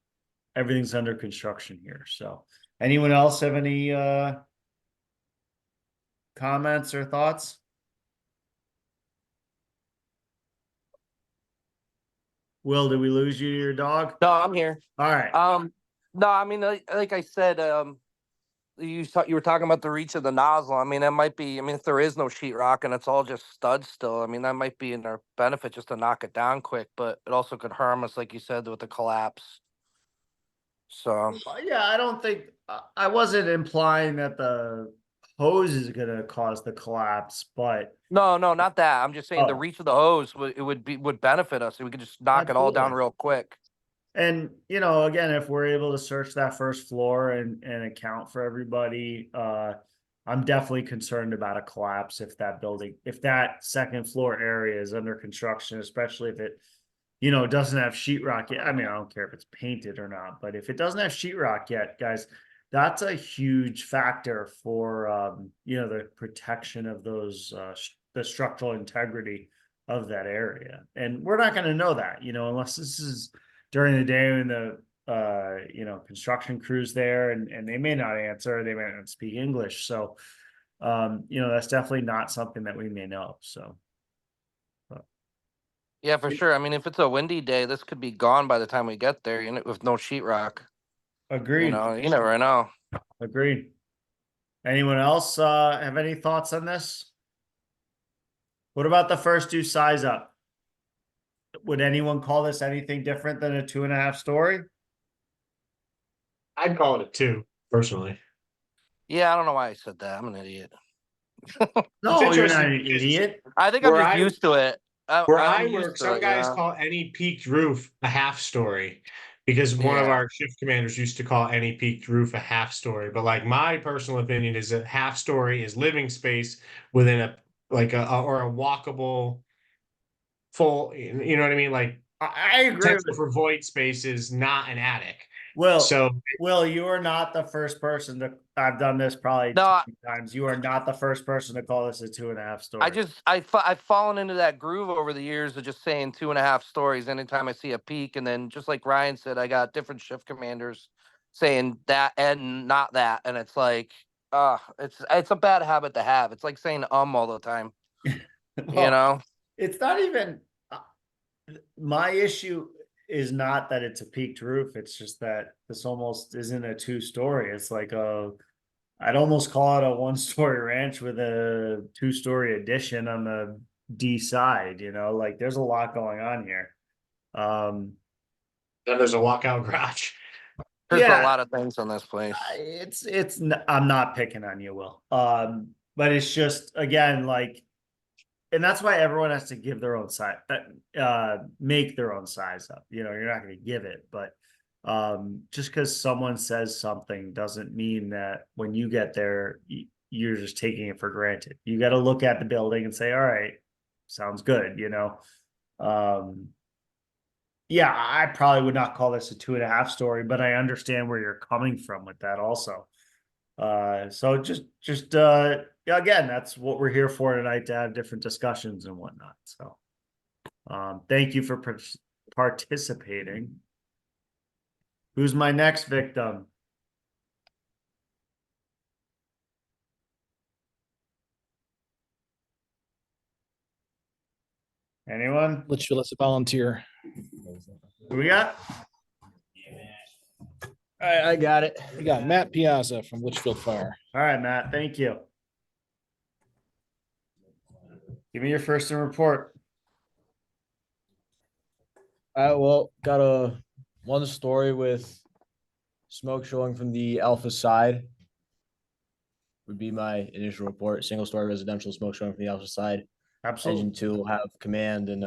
everything's under construction here. So anyone else have any comments or thoughts? Will, did we lose you to your dog? No, I'm here. All right. No, I mean, like I said, you were talking about the reach of the nozzle. I mean, that might be. I mean, if there is no sheetrock and it's all just studs still, I mean, that might be in our benefit just to knock it down quick. But it also could harm us, like you said, with the collapse. So Yeah, I don't think I wasn't implying that the hose is going to cause the collapse, but no, not that. I'm just saying the oh, reach of the hose would benefit us. We could just knock it all down absolutely. real quick. And again, if we're able to search that first floor and account for everybody, I'm definitely concerned about a collapse if that second floor area is under construction, especially if it, doesn't have sheetrock yet. I mean, I don't care if it's painted or not, but if it doesn't have sheetrock yet, guys, that's a huge factor for the protection of those the structural integrity of that area. And we're not going to know that, unless this is during the day when the construction crews there and they may not answer, they may not speak English. So that's definitely not something that we may know. So Yeah, for sure. I mean, if it's a windy day, this could be gone by the time we get there, with no sheetrock. agreed. You never know. Agreed. Anyone else have any thoughts on this? What about the first two size up? Would anyone call this anything different than a 2.5 story? I'd call it a 2, personally. Yeah, I don't know why I said that. I'm an idiot. No, you're not interesting an because idiot. I think I'm Where just I- used to it. Where I'm I used work, to some it, guys yeah. call any peaked roof a half story because one of Yeah. our shift commanders used to call any peaked roof a half story. But like my personal opinion is a half story is living space within a or a walkable full, you know what I mean? Like I agree potential with for void spaces, not an attic. Will. So Will, you are not the first person to. I've done this probably No, 20 times. You are not the first person to call this a 2.5 story. I've fallen into that groove over the years of just saying 2.5 stories anytime I see a peak, and then just like Ryan said, I got different shift commanders saying that and not that, and it's like, it's a bad habit to have. It's like saying all the time, Well, it's not even my issue is not that it's a peaked roof. It's just that this almost isn't a 2-story. It's like I'd almost call it a 1-story ranch with a 2-story addition on the D side, like there's a lot going on here. then there's a walkout garage. There's Yeah. a lot of things on this place. I'm not picking on you, Will. But it's just, again, like, and that's why everyone has to give their own size, make their own size up. You know, you're not going to give it, but just because someone says something doesn't mean that when you get there, you're just taking it for granted. You got to look at the building and say, all right, sounds good, you know. Yeah, I probably would not call this a 2.5 story, but I understand where you're coming from with that also. So just yeah, again, that's what we're here for tonight, to have different discussions and whatnot. So thank you for participating. Who's my next victim? Anyone? Let's volunteer. Who we got? I got it. We got Matt Piazza from Litchfield Fire. All right, Matt, thank you. Give me your first and report. Well, got a one story with smoke showing from the Alpha side. Would be my initial report. Single story residential smoke showing from the Alpha side. Absolutely. Engine 2 will have command and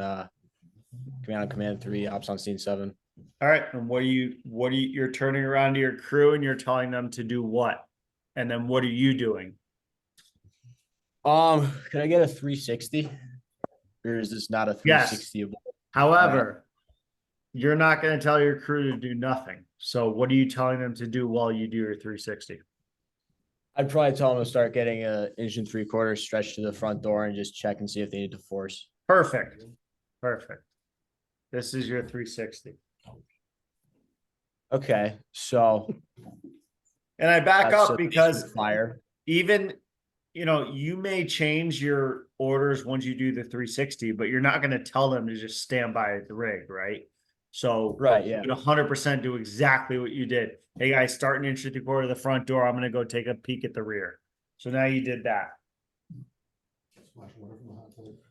command on command 3, ops on scene 7. All right, and you're turning around to your crew and you're telling them to do what? And then what are you doing? Can I get a 360? Or is this not a 360? However, you're not going to tell your crew to do nothing. So what are you telling them to do while you do your 360? I'd probably tell them to start getting a inch and 3/4 stretch to the front door and just check and see if they need to force. Perfect. Perfect. This is your 360. Okay, so And I back that's up a because fire. even, you know, you may change your orders once you do the 360, but you're not going to tell them to just stand by the rig, right? So Right, yeah. you would 100% do exactly what you did. Hey guys, start an inch and 3/4 of the front door. I'm going to go take a peek at the rear. So now you did that.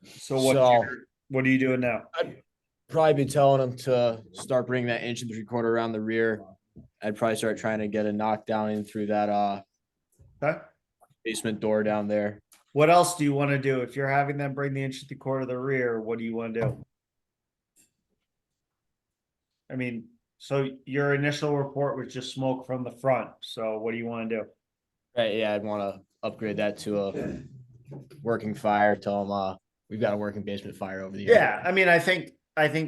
So what are you doing now? I'd probably be telling them to start bringing that inch and 3/4 around the rear. I'd probably start trying to get a knockdown in through that Okay. basement door down there. What else do you want to do? If you're having them bring the inch and 3/4 of the rear, what do you want to do? I mean, so your initial report was just smoke from the front. So what do you want to do? Right, yeah, I'd want to upgrade that to a working fire. Tell them we've got a working basement fire over the year. Yeah, I mean, I think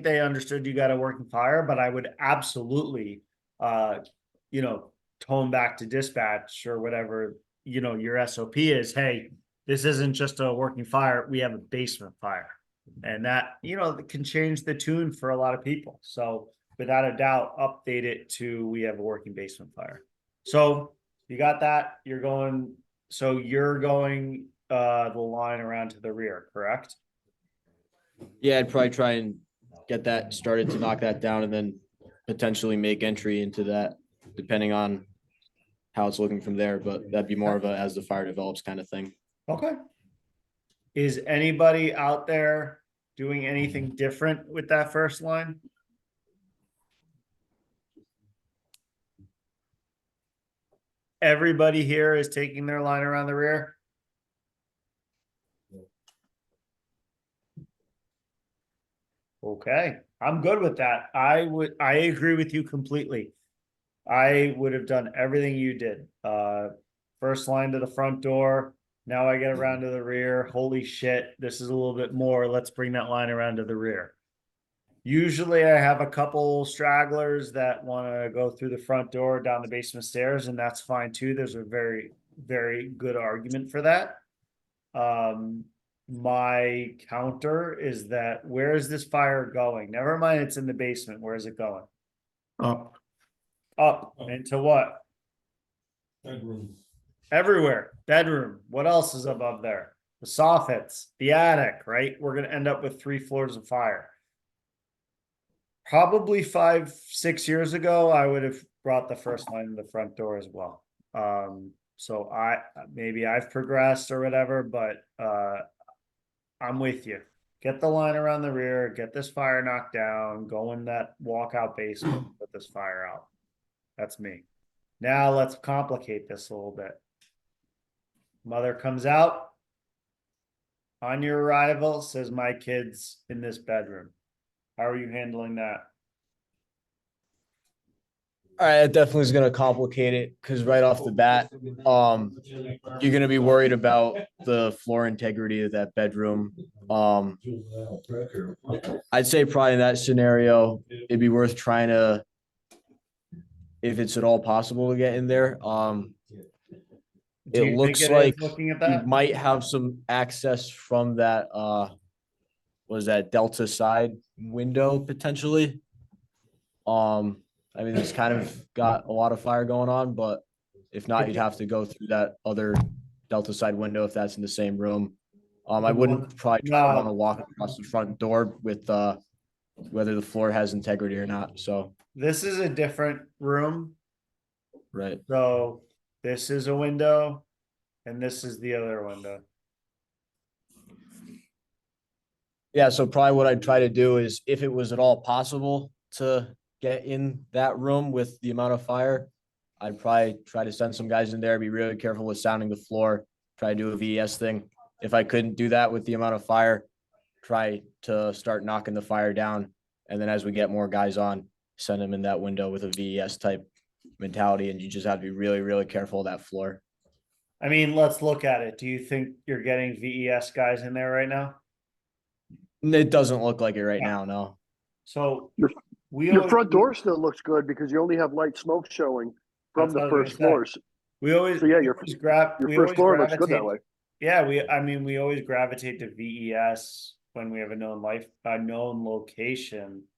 they understood you got a working fire, but I would absolutely tone back to dispatch or whatever, your SOP is. Hey, this isn't just a working fire, we have a basement fire. And that, can change the tune for a lot of people. So without a doubt, update it to we have a working basement fire. So you got that, you're going the line around to the rear, correct? Yeah, I'd probably try and get that started to knock that down and then potentially make entry into that, depending on how it's looking from there. But that'd be more of a as the fire develops kind of thing. Okay. Is anybody out there doing anything different with that first line? Everybody here is taking their line around the rear? Okay, I'm good with that. I agree with you completely. I would have done everything you did. First line to the front door. Now I get around to the rear. Holy shit, this is a little bit more. Let's bring that line around to the rear. Usually I have a couple stragglers that want to go through the front door down the basement stairs, and that's fine too. There's a very, very good argument for that. My counter is that where is this fire going? Never mind, it's in the basement. Where is it going? Up. Up into what? Bedrooms. Everywhere. Bedroom. What else is above there? The soffits, the attic, right? We're going to end up with 3 floors of fire. Probably 5-6 years ago, I would have brought the first line to the front door as well. So maybe I've progressed or whatever, but I'm with you. Get the line around the rear, get this fire knocked down, go in that walkout basement, put this fire out. That's me. Now let's complicate this a little bit. Mother comes out. On your arrival, says my kid's in this bedroom. How are you handling that? All right, that definitely is gonna complicate it because right off the bat, you're gonna be worried about the floor integrity of that bedroom. I'd say probably in that scenario, it'd be worth trying to, if it's at all possible to get in there. Do It you looks think it like is looking at you that? might have some access from that, was that Delta side window potentially? I mean, it's kind of got a lot of fire going on, but if not, you'd have to go through that other Delta side window if that's in the same room. I wouldn't probably try to want to walk across the front door with, whether the floor has integrity or not. So, This is a different room. right. So this is a window and this is the other window. Yeah, so probably what I'd try to do is if it was at all possible to get in that room with the amount of fire, I'd probably try to send some guys in there, be really careful with sounding the floor, try to do a VES thing. If I couldn't do that with the amount of fire, try to start knocking the fire down. And then as we get more guys on, send them in that window with a VES type mentality. And you just have to be really, really careful of that floor. I mean, let's look at it. Do you think you're getting VES guys in there right now? It doesn't look like it right Yeah. now, no. So Your- we Your always- front door still looks good because you only have light smoke showing from That's the what I was first gonna say. floors. We always, So yeah, we your always grab, your we first always floor looks good that gravitate. way. Yeah, we always gravitate to VES when we have a known location.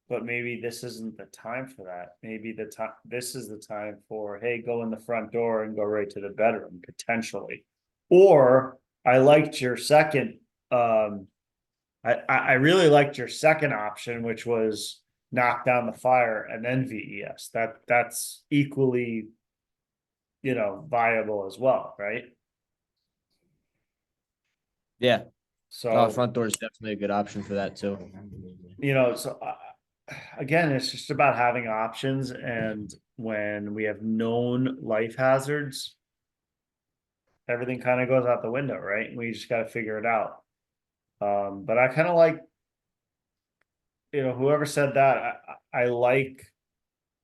But maybe this isn't the time for that. Maybe this is the time for, hey, go in the front door and go right to the bedroom, potentially. Or I liked your second, I really liked your second option, which was knock down the fire and then VES. That's equally, viable as well, right? Yeah, So, front door is definitely a good option for that too. again, it's just about having options, and when we have known life hazards, everything kind of goes out the window, right? We just got to figure it out. But I kind of like, whoever said that, I like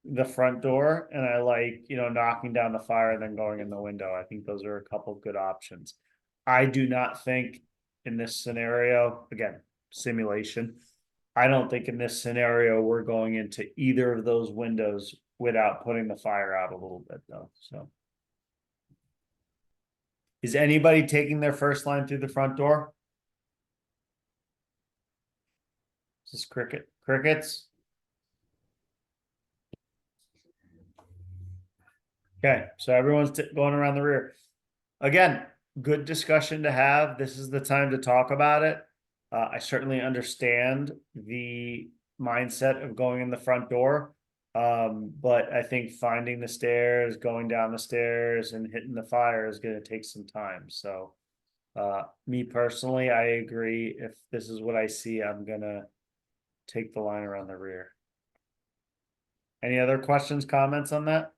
the front door, and I like, knocking down the fire and then going in the window. I think those are a couple good options. I do not think in this scenario, again, simulation, I don't think in this scenario we're going into either of those windows without putting the fire out a little bit though, so. Is anybody taking their first line through the front door? Is this crickets? Okay, so everyone's going around the rear. Again, good discussion to have. This is the time to talk about it. I certainly understand the mindset of going in the front door. But I think finding the stairs, going down the stairs and hitting the fire is going to take some time. So, me personally, I agree. If this is what I see, I'm gonna take the line around the rear. Any other questions, comments on that?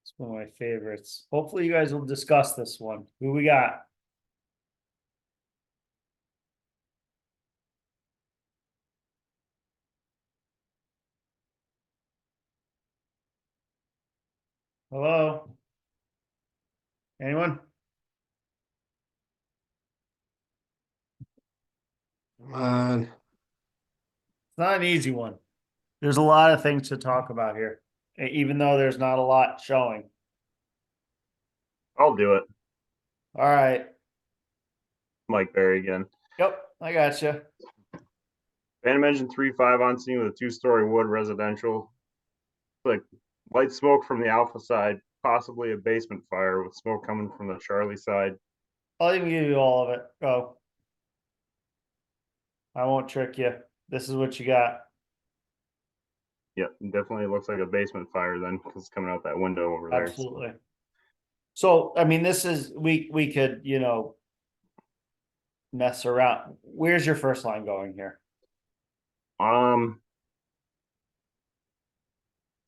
It's one of my favorites. Hopefully you guys will discuss this one. Who we got? Hello? Anyone? Come on. It's not an easy one. There's a lot of things to talk about here, even though there's not a lot showing. I'll do it. All right. Mike Berry again. Yep, I got you. Bantam engine 3.5 on scene with a 2-story wood residential. Like light smoke from the Alpha side, possibly a basement fire with smoke coming from the Charlie side. I'll even give you all of it. Go. I won't trick you. This is what you got. Yeah, definitely looks like a basement fire then, because it's coming out that window over there. Absolutely. So, I mean, this is, we could, you know, mess around. Where's your first line going here? I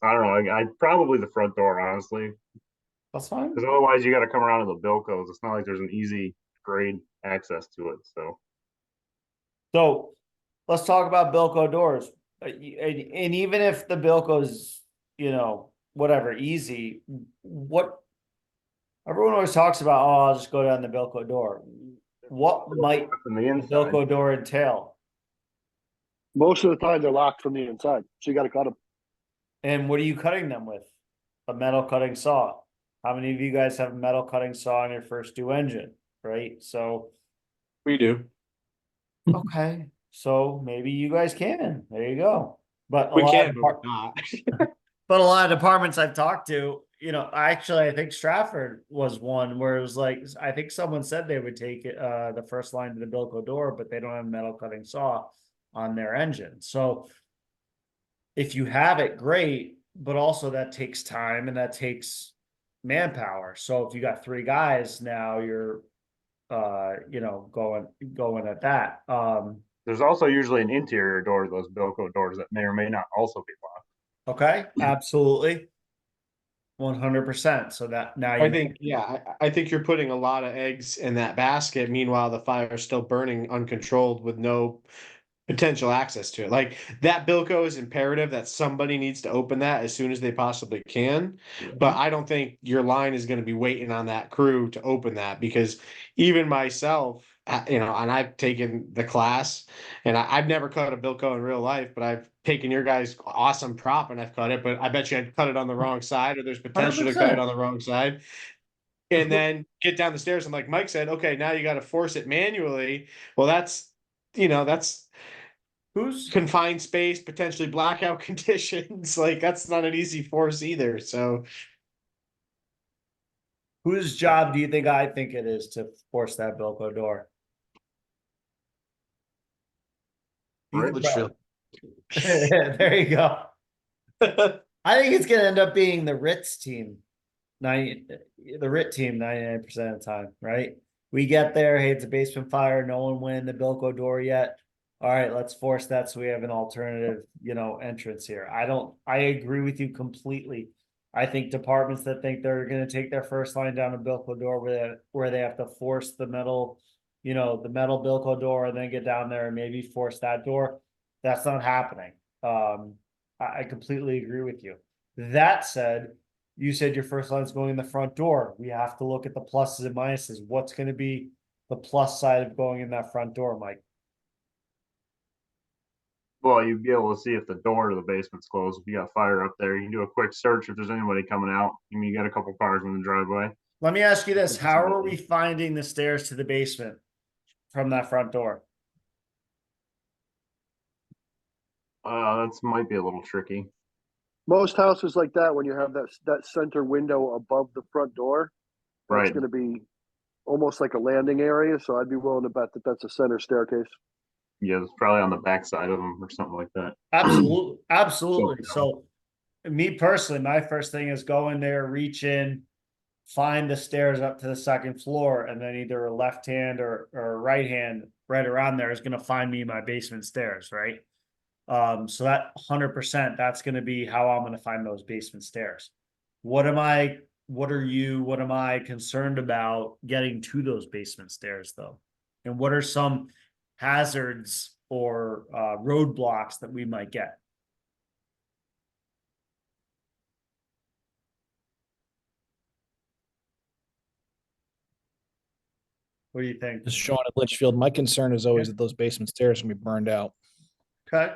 don't know. I probably the front door, honestly, That's fine. because otherwise you got to come around to the Bilkos. It's not like there's an easy grade access to it. So let's talk about Bilko doors. And even if the Bilko's, you know, whatever, easy, what everyone always talks about, oh, I'll just go down the Bilko door. What might From the the inside, Bilko door entail? Most of the time they're locked from the inside, so you got to cut them. And what are you cutting them with? A metal cutting saw. How many of you guys have a metal cutting saw on your first due engine, right? So, We do. okay, so maybe you guys can. There you go. But a We lot can, of but we're not. but a lot of departments I've talked to, you know, actually, I think Stratford was one where it was like, I think someone said they would take it, the first line to the Bilko door, but they don't have a metal cutting saw on their engine. So if you have it, great, but also that takes time and that takes manpower. So if you got 3 guys now, you're, you know, going at that. there's also usually an interior door to those Bilko doors that may or may not also be locked. Okay, absolutely. 100%. So that now I you, think, yeah, I think you're putting a lot of eggs in that basket. Meanwhile, the fire is still burning uncontrolled with no potential access to it. Like that Bilko is imperative that somebody needs to open that as soon as they possibly can. But I don't think your line is going to be waiting on that crew to open that, because even myself, you know, and I've taken the class and I've never cut a Bilko in real life, but I've taken your guys' awesome prop and I've cut it, but I bet you I'd cut it on the wrong side, or there's potential to cut 100%. it on the wrong side. And then get down the stairs and like Mike said, okay, now you got to force it manually. Well, that's, you know, that's who's confined space, potentially blackout conditions. Like that's not an easy force either. So whose job do you think I think it is to force that Bilko door? You can Litchfield. there you go. I think it's gonna end up being the Ritz team. The RIT team 99% of the time, right? We get there, hey, it's a basement fire, no one went in the Bilko door yet. All right, let's force that so we have an alternative, you know, entrance here. I agree with you completely. I think departments that think they're gonna take their first line down a Bilko door where they have to force the metal, you know, the metal Bilko door and then get down there and maybe force that door. That's not happening. I completely agree with you. That said, you said your first line is going in the front door. We have to look at the pluses and minuses. What's going to be the plus side of going in that front door, Mike? Well, you'd be able to see if the door to the basement's closed. If you got fire up there, you can do a quick search if there's anybody coming out. I mean, you got a couple cars in the driveway. Let me ask you this. How are we finding the stairs to the basement from that front door? That might be a little tricky. Most houses like that, when you have that center window above the front door, that's Right. going to be almost like a landing area. So I'd be willing to bet that that's a center staircase. Yeah, it's probably on the back side of them or something like that. Absolutely. Absolutely. So me personally, my first thing is go in there, reach in, find the stairs up to the second floor, and then either a left hand or a right hand right around there is going to find me my basement stairs, right? So that 100%, that's going to be how I'm going to find those basement stairs. What am I concerned about getting to those basement stairs though? And what are some hazards or roadblocks that we might get? What do you think? Just Sean at Litchfield. My concern is always that those basement stairs can be burned out. Okay.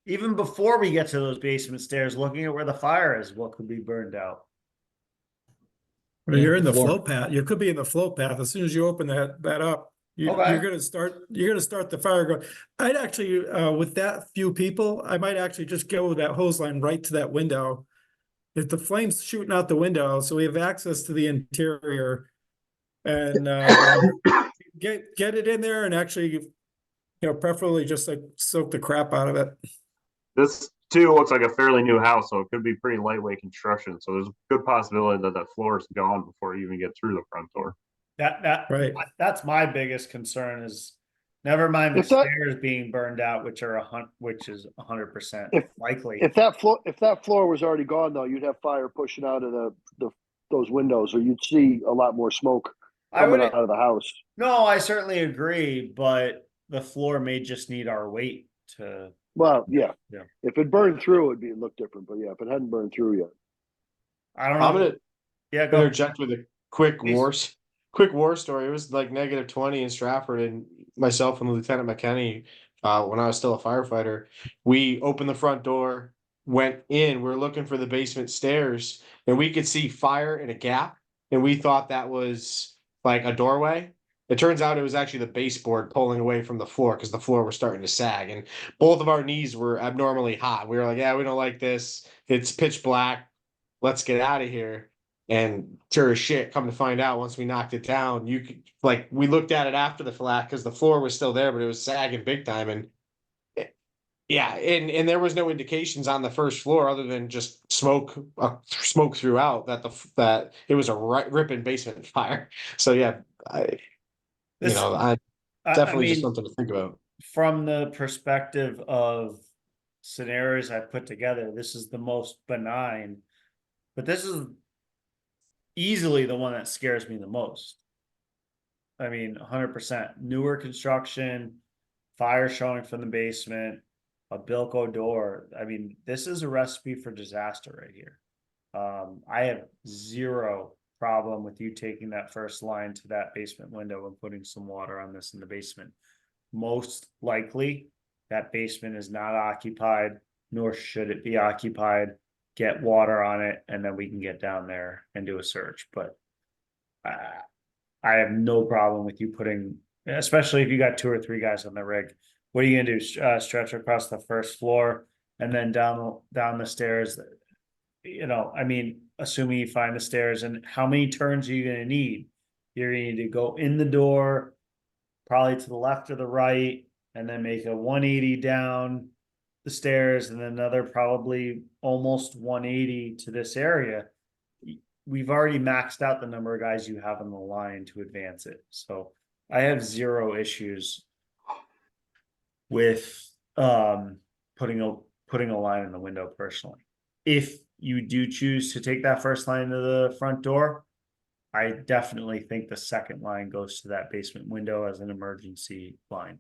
Even before we get to those basement stairs, looking at where the fire is, what could be burned out? Well, you're in the floor. flow path. You could be in the flow path. As soon as you open that up, Okay. you're gonna start the fire going. I'd actually, with that few people, I might actually just go with that hose line right to that window. If the flame's shooting out the window, so we have access to the interior, and get it in there and actually, you know, preferably just like soak the crap out of it. This two, it looks like a fairly new house, so it could be pretty lightweight construction. So there's a good possibility that that floor is gone before you even get through the front door. Right. That's my biggest concern is never mind the If that- stairs being burned out, which is 100% If- likely. If that floor was already gone though, you'd have fire pushing out of those windows, or you'd see a lot more smoke I coming would out of the house. No, I certainly agree, but the floor may just need our weight to. Well, yeah. Yeah. If it burned through, it'd look different. But yeah, if it hadn't burned through yet. I don't I'm know. gonna Yeah, go. interject with a quick Please. war story. It was like -20 in Stratford, and myself and Lieutenant McKenney, when I was still a firefighter, we opened the front door, went in, we are looking for the basement stairs, and we could see fire in a gap, and we thought that was like a doorway. It turns out it was actually the baseboard pulling away from the floor because the floor was starting to sag, and both of our knees were abnormally hot. We were like, "Yeah, we don't like this. It's pitch black. Let's get out of here." And sure as shit, come to find out, once we knocked it down, you could like we looked at it after the fact because the floor was still there, but it was sagging big time. And yeah, and there was no indications on the first floor other than just smoke throughout that it was a ripping basement fire. So yeah, I This, I I definitely just mean, something to think about. from the perspective of scenarios I put together, this is the most benign, but this is easily the one that scares me the most. I mean, 100% newer construction, fire showing from the basement, a Bilko door. I mean, this is a recipe for disaster right here. I have zero problem with you taking that first line to that basement window and putting some water on this in the basement. Most likely, that basement is not occupied, nor should it be occupied. Get water on it, and then we can get down there and do a search. But I have no problem with you putting, especially if you got 2 or 3 guys on the rig. What are you gonna do? Stretch across the first floor and then down the stairs? I mean, assuming you find the stairs, and how many turns are you gonna need? You're gonna need to go in the door, probably to the left or the right, and then make a 180 down the stairs, and then another probably almost 180 to this area. We've already maxed out the number of guys you have on the line to advance it. So I have zero issues with putting a line in the window personally. If you do choose to take that first line to the front door, I definitely think the second line goes to that basement window as an emergency line.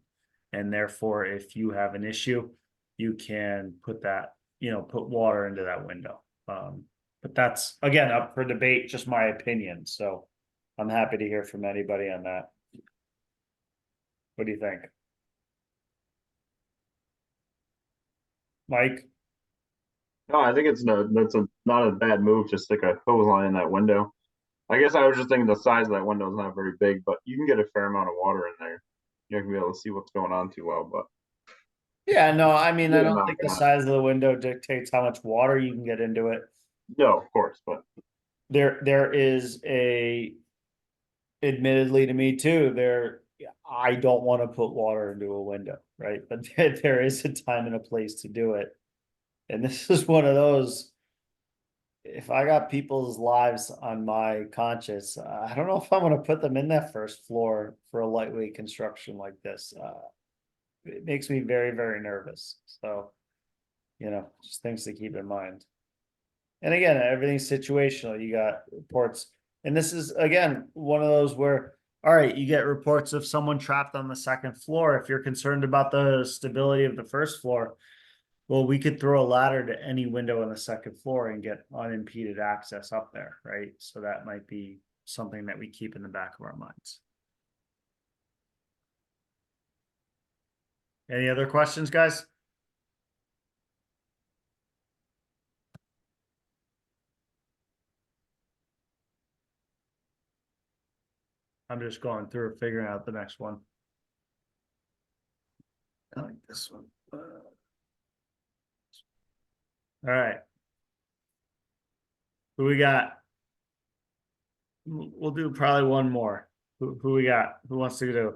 And therefore, if you have an issue, you can put water into that window. But that's, again, up for debate, just my opinion. So I'm happy to hear from anybody on that. What do you think? Mike? No, I think that's not a bad move to stick a hose line in that window. I guess I was just thinking the size of that window is not very big, but you can get a fair amount of water in there. You're not gonna be able to see what's going on too well, but Yeah, no, I mean, I Yeah, don't no, think the yeah. size of the window dictates how much water you can get into it. no, of course, but There is admittedly to me too, I don't want to put water into a window, right? But there is a time and a place to do it. And this is one of those, if I got people's lives on my conscience, I don't know if I'm gonna put them in that first floor for a lightweight construction like this. It makes me very, very nervous. So, just things to keep in mind. And again, everything's situational. You got reports, and this is again one of those where, all right, you get reports of someone trapped on the second floor. If you're concerned about the stability of the first floor, well, we could throw a ladder to any window on the second floor and get unimpeded access up there, right? So that might be something that we keep in the back of our minds. Any other questions, guys? I'm just going through figuring out the next one. I like this one. All right. Who we got? We'll do probably one more. Who we got? Who wants to do?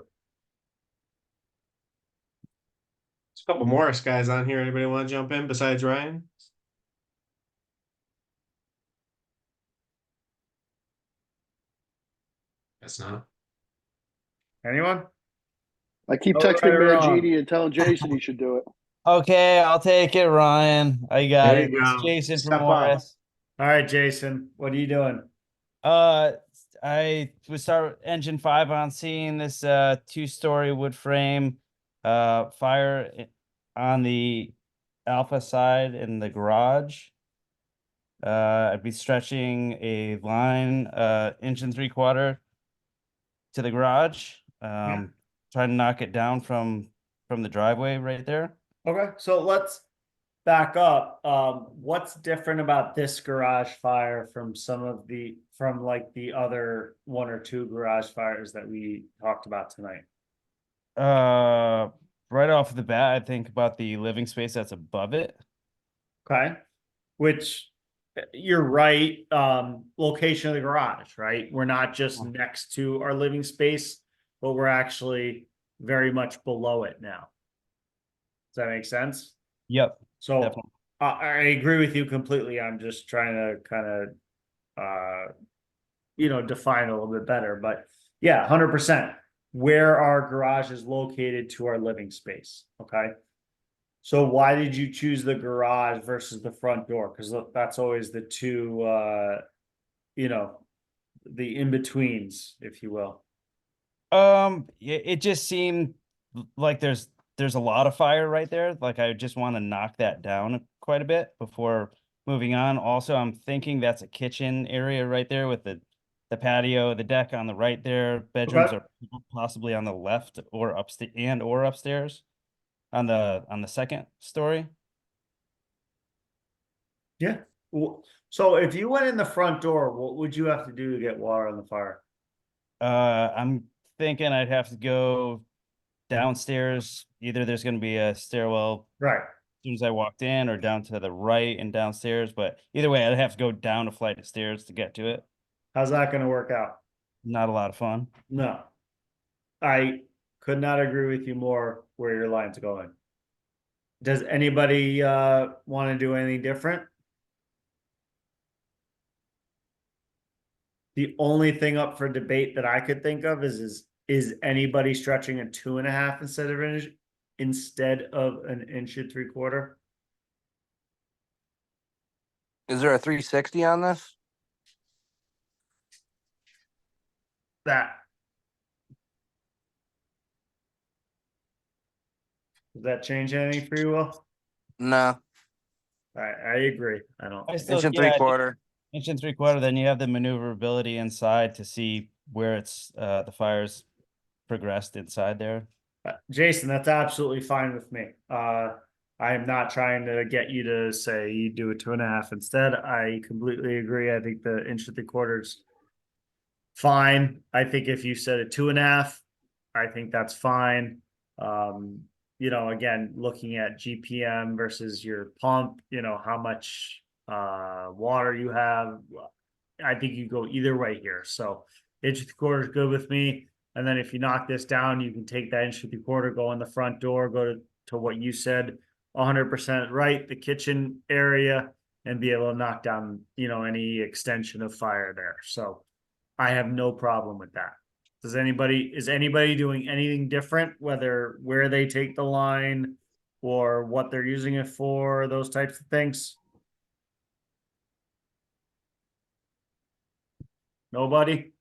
a couple Morris guys on here. Anybody want to jump in besides Ryan? Guess not. Anyone? I keep Oh, right texting or wrong. Mangini and telling Jason he should do it. Okay, I'll take it, Ryan. I got There it. you It's go. Jason Step from up. Morris. All right, Jason, what are you doing? I would start engine 5 on scene. This 2-story wood frame fire on the alpha side in the garage. I'd be stretching a line 1.75 inches to the garage. Trying to knock it down from the driveway right there. Okay, so let's back up. What's different about this garage fire from like the other 1 or 2 garage fires that we talked about tonight? Right off the bat, I think about the living space that's above it. Okay, which you're right. Location of the garage, right? We're not just next to our living space, but we're actually very much below it now. Does that make sense? Yep. So Definitely. I agree with you completely. I'm just trying to kind of define a little bit better. But yeah, 100%. Where our garage is located to our living space. Okay. So why did you choose the garage versus the front door? Because that's always the two the in-betweens, if you will. It just seemed like there's a lot of fire right there. Like I just want to knock that down quite a bit before moving on. Also, I'm thinking that's a kitchen area right there with the patio, the deck on the right there. Bedrooms Okay. are possibly on the left or upstairs on the second story. Yeah. So if you went in the front door, what would you have to do to get water on the fire? I'm thinking I'd have to go downstairs. Either there's going to be a stairwell Right. as soon as I walked in, or down to the right and downstairs. But either way, I'd have to go down a flight of stairs to get to it. How's that going to work out? Not a lot of fun. No. I could not agree with you more where your line's going. Does anybody want to do anything different? The only thing up for debate that I could think of is anybody stretching a 2.5 instead of an 1.75 inches? Is there a 360 on this? That. Does that change anything for you, Will? No. I agree. I don't. I still, Inch and yeah, 3/4. 1.75 inches. Then you have the maneuverability inside to see where it's the fire's progressed inside there. Jason, that's absolutely fine with me. I am not trying to get you to say you do a 2.5 instead. I completely agree. I think the 1.75 inches fine. I think if you said a 2.5, I think that's fine. Again, looking at GPM versus your pump, how much water you have. I think you go either way here. So 1.75 inches is good with me. And then if you knock this down, you can take that 1.75 inches, go in the front door, go to what you said, 100% right, the kitchen area, and be able to knock down, any extension of fire there. So I have no problem with that. Is anybody doing anything different, whether where they take the line or what they're using it for, those types of things? Nobody?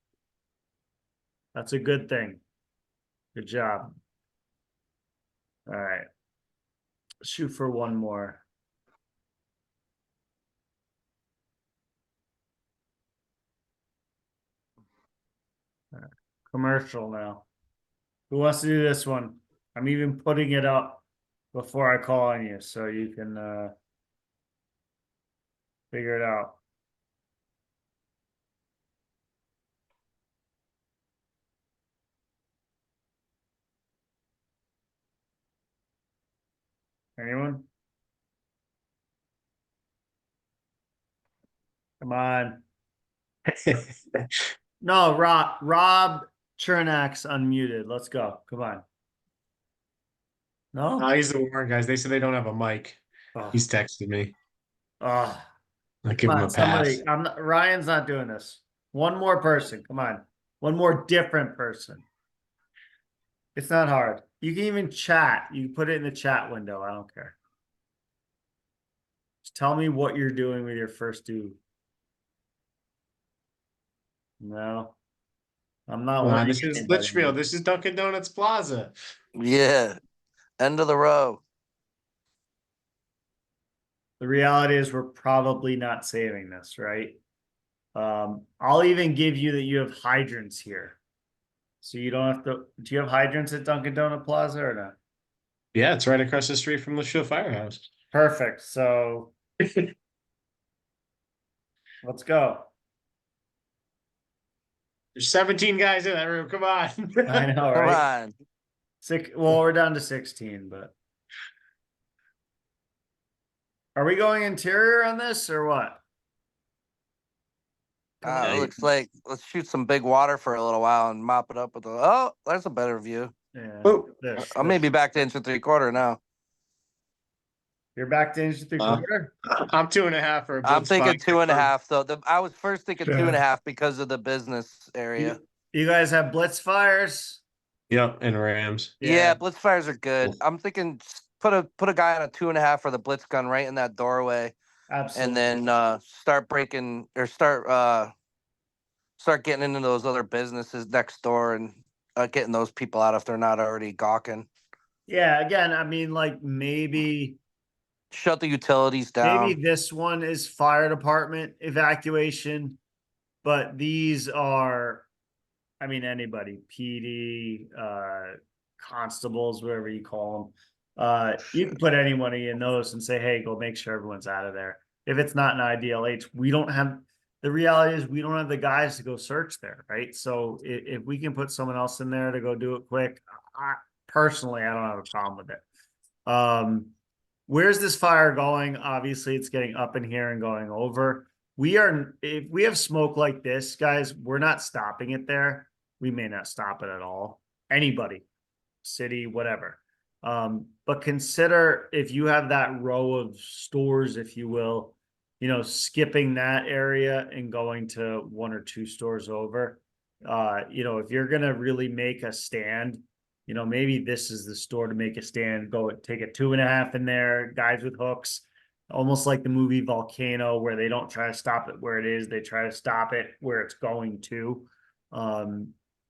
That's a good thing. Good job. All right. Shoot for one more. All right. Commercial now. Who wants to do this one? I'm even putting it up before I call on you so you can figure it out. Anyone? Come on. No, Rob. Rob Chernak's unmuted. Let's go. Come on. No? He's the Warren guys. They said they don't have a mic. Oh, He's texted me. oh. I give Come him on, a pass. somebody, Ryan's not doing this. One more person, come on. One more different person. It's not hard. You can even chat. You can put it in the chat window. I don't care. Just tell me what you're doing with your first due. No, I'm not Come on, winning this is anybody. Litchfield. This is Dunkin' Donuts Plaza. Yeah. End of the row. The reality is we're probably not saving this, right? I'll even give you that you have hydrants here. So you don't have to, do you have hydrants at Dunkin' Donut Plaza or not? Yeah, it's right across the street from Litchfield Firehouse. Perfect. So let's go. There's 17 guys in that room. Come on. I know, Come right? on. Well, we're down to 16, but are we going interior on this or what? Come It on. looks like let's shoot some big water for a little while and mop it up with a. Oh, there's a better view. Yeah. Oh. I'm maybe back to inch and 3/4 now. You're back to inch and 3/4? I'm 2.5 for a I'm blitz thinking spot. 2.5 though. I was first thinking Yeah. 2.5 because of the business area. You guys have blitz fires? Yep, and Rams. Yeah, blitz fires are good. I'm thinking just put a guy on a 2.5 for the blitz gun right in that doorway, Absolutely. and then start breaking or start getting into those other businesses next door and getting those people out if they're not already gawking. Yeah, again, I mean, like maybe Shut the utilities down. maybe this one is fire department evacuation, but these are, I mean, anybody, PD, constables, whatever you call them. You can put anybody in those and say, hey, go make sure everyone's out of there. If it's not an IDLH, we don't have, the reality is we don't have the guys to go search there, right? So if we can put someone else in there to go do it quick, personally, I don't have a problem with it. Where's this fire going? Obviously, it's getting up in here and going over. If we have smoke like this, guys, we're not stopping it there. We may not stop it at all. Anybody, city, whatever. But consider if you have that row of stores, if you will, skipping that area and going to one or two stores over. If you're gonna really make a stand, maybe this is the store to make a stand. Go take a 2.5 in there, guys with hooks, almost like the movie Volcano, where they don't try to stop it where it is, they try to stop it where it's going to.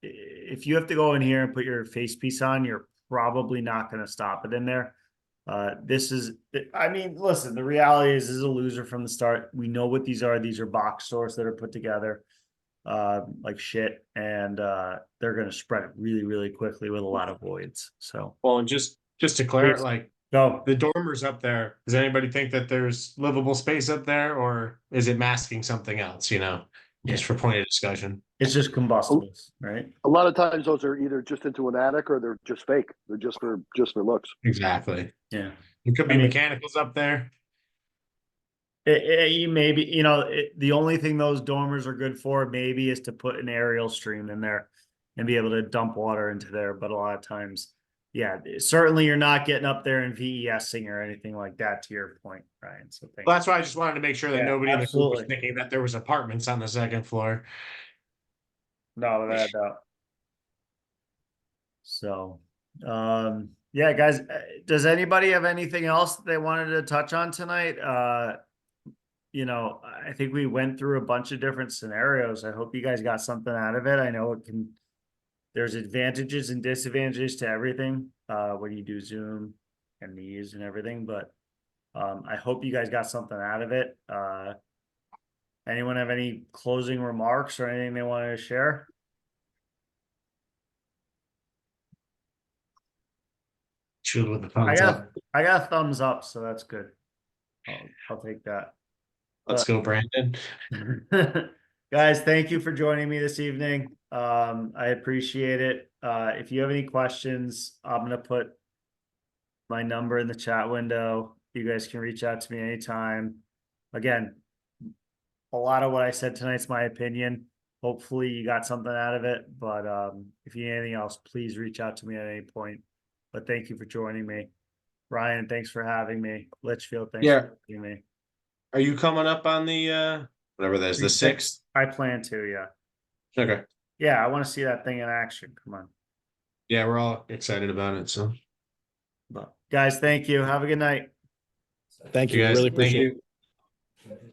If you have to go in here and put your face piece on, you're probably not going to stop it in there. Listen, the reality is this is a loser from the start. We know what these are. These are box stores that are put together like shit, and they're going to spread it really, really quickly with a lot of voids. So, Well, and just to clarify, like go. the dormers up there, does anybody think that there's livable space up there, or is it masking something else, just for point of discussion? It's just combustibles, right? A lot of times those are either just into an attic or they're just fake. They're just for looks. Exactly. Yeah. It could be I mean- mechanicals up there. You maybe, the only thing those dormers are good for maybe is to put an aerial stream in there and be able to dump water into there. But a lot of times, yeah, certainly you're not getting up there and VESing or anything like that, to your point, Ryan. So thank Well, that's why I just wanted to make sure that Yeah, nobody in the group was absolutely. thinking that there was apartments on the second floor. No, without a doubt. So, yeah, guys, does anybody have anything else they wanted to touch on tonight? I think we went through a bunch of different scenarios. I hope you guys got something out of it. I know there's advantages and disadvantages to everything, when you do Zoom and these and everything, but, I hope you guys got something out of it. Anyone have any closing remarks or anything they wanted to share? Chill with the thumbs up. I got a thumbs up, so that's good. I'll take that. Let's go, Brandon. Guys, thank you for joining me this evening. I appreciate it. If you have any questions, I'm gonna put my number in the chat window. You guys can reach out to me anytime. Again, a lot of what I said tonight's my opinion. Hopefully you got something out of it, but if you need anything else, please reach out to me at any point. but thank you for joining me. Ryan, thanks for having me. Litchfield, thanks Yeah. for having me. Are you coming up on the whatever that is, the 6th? I plan to, yeah. Okay. Yeah, I want to see that thing in action. Come on. Yeah, we're all excited about it. So But guys, thank you. Have a good night. Thank you you. guys, Really thank appreciate it. you.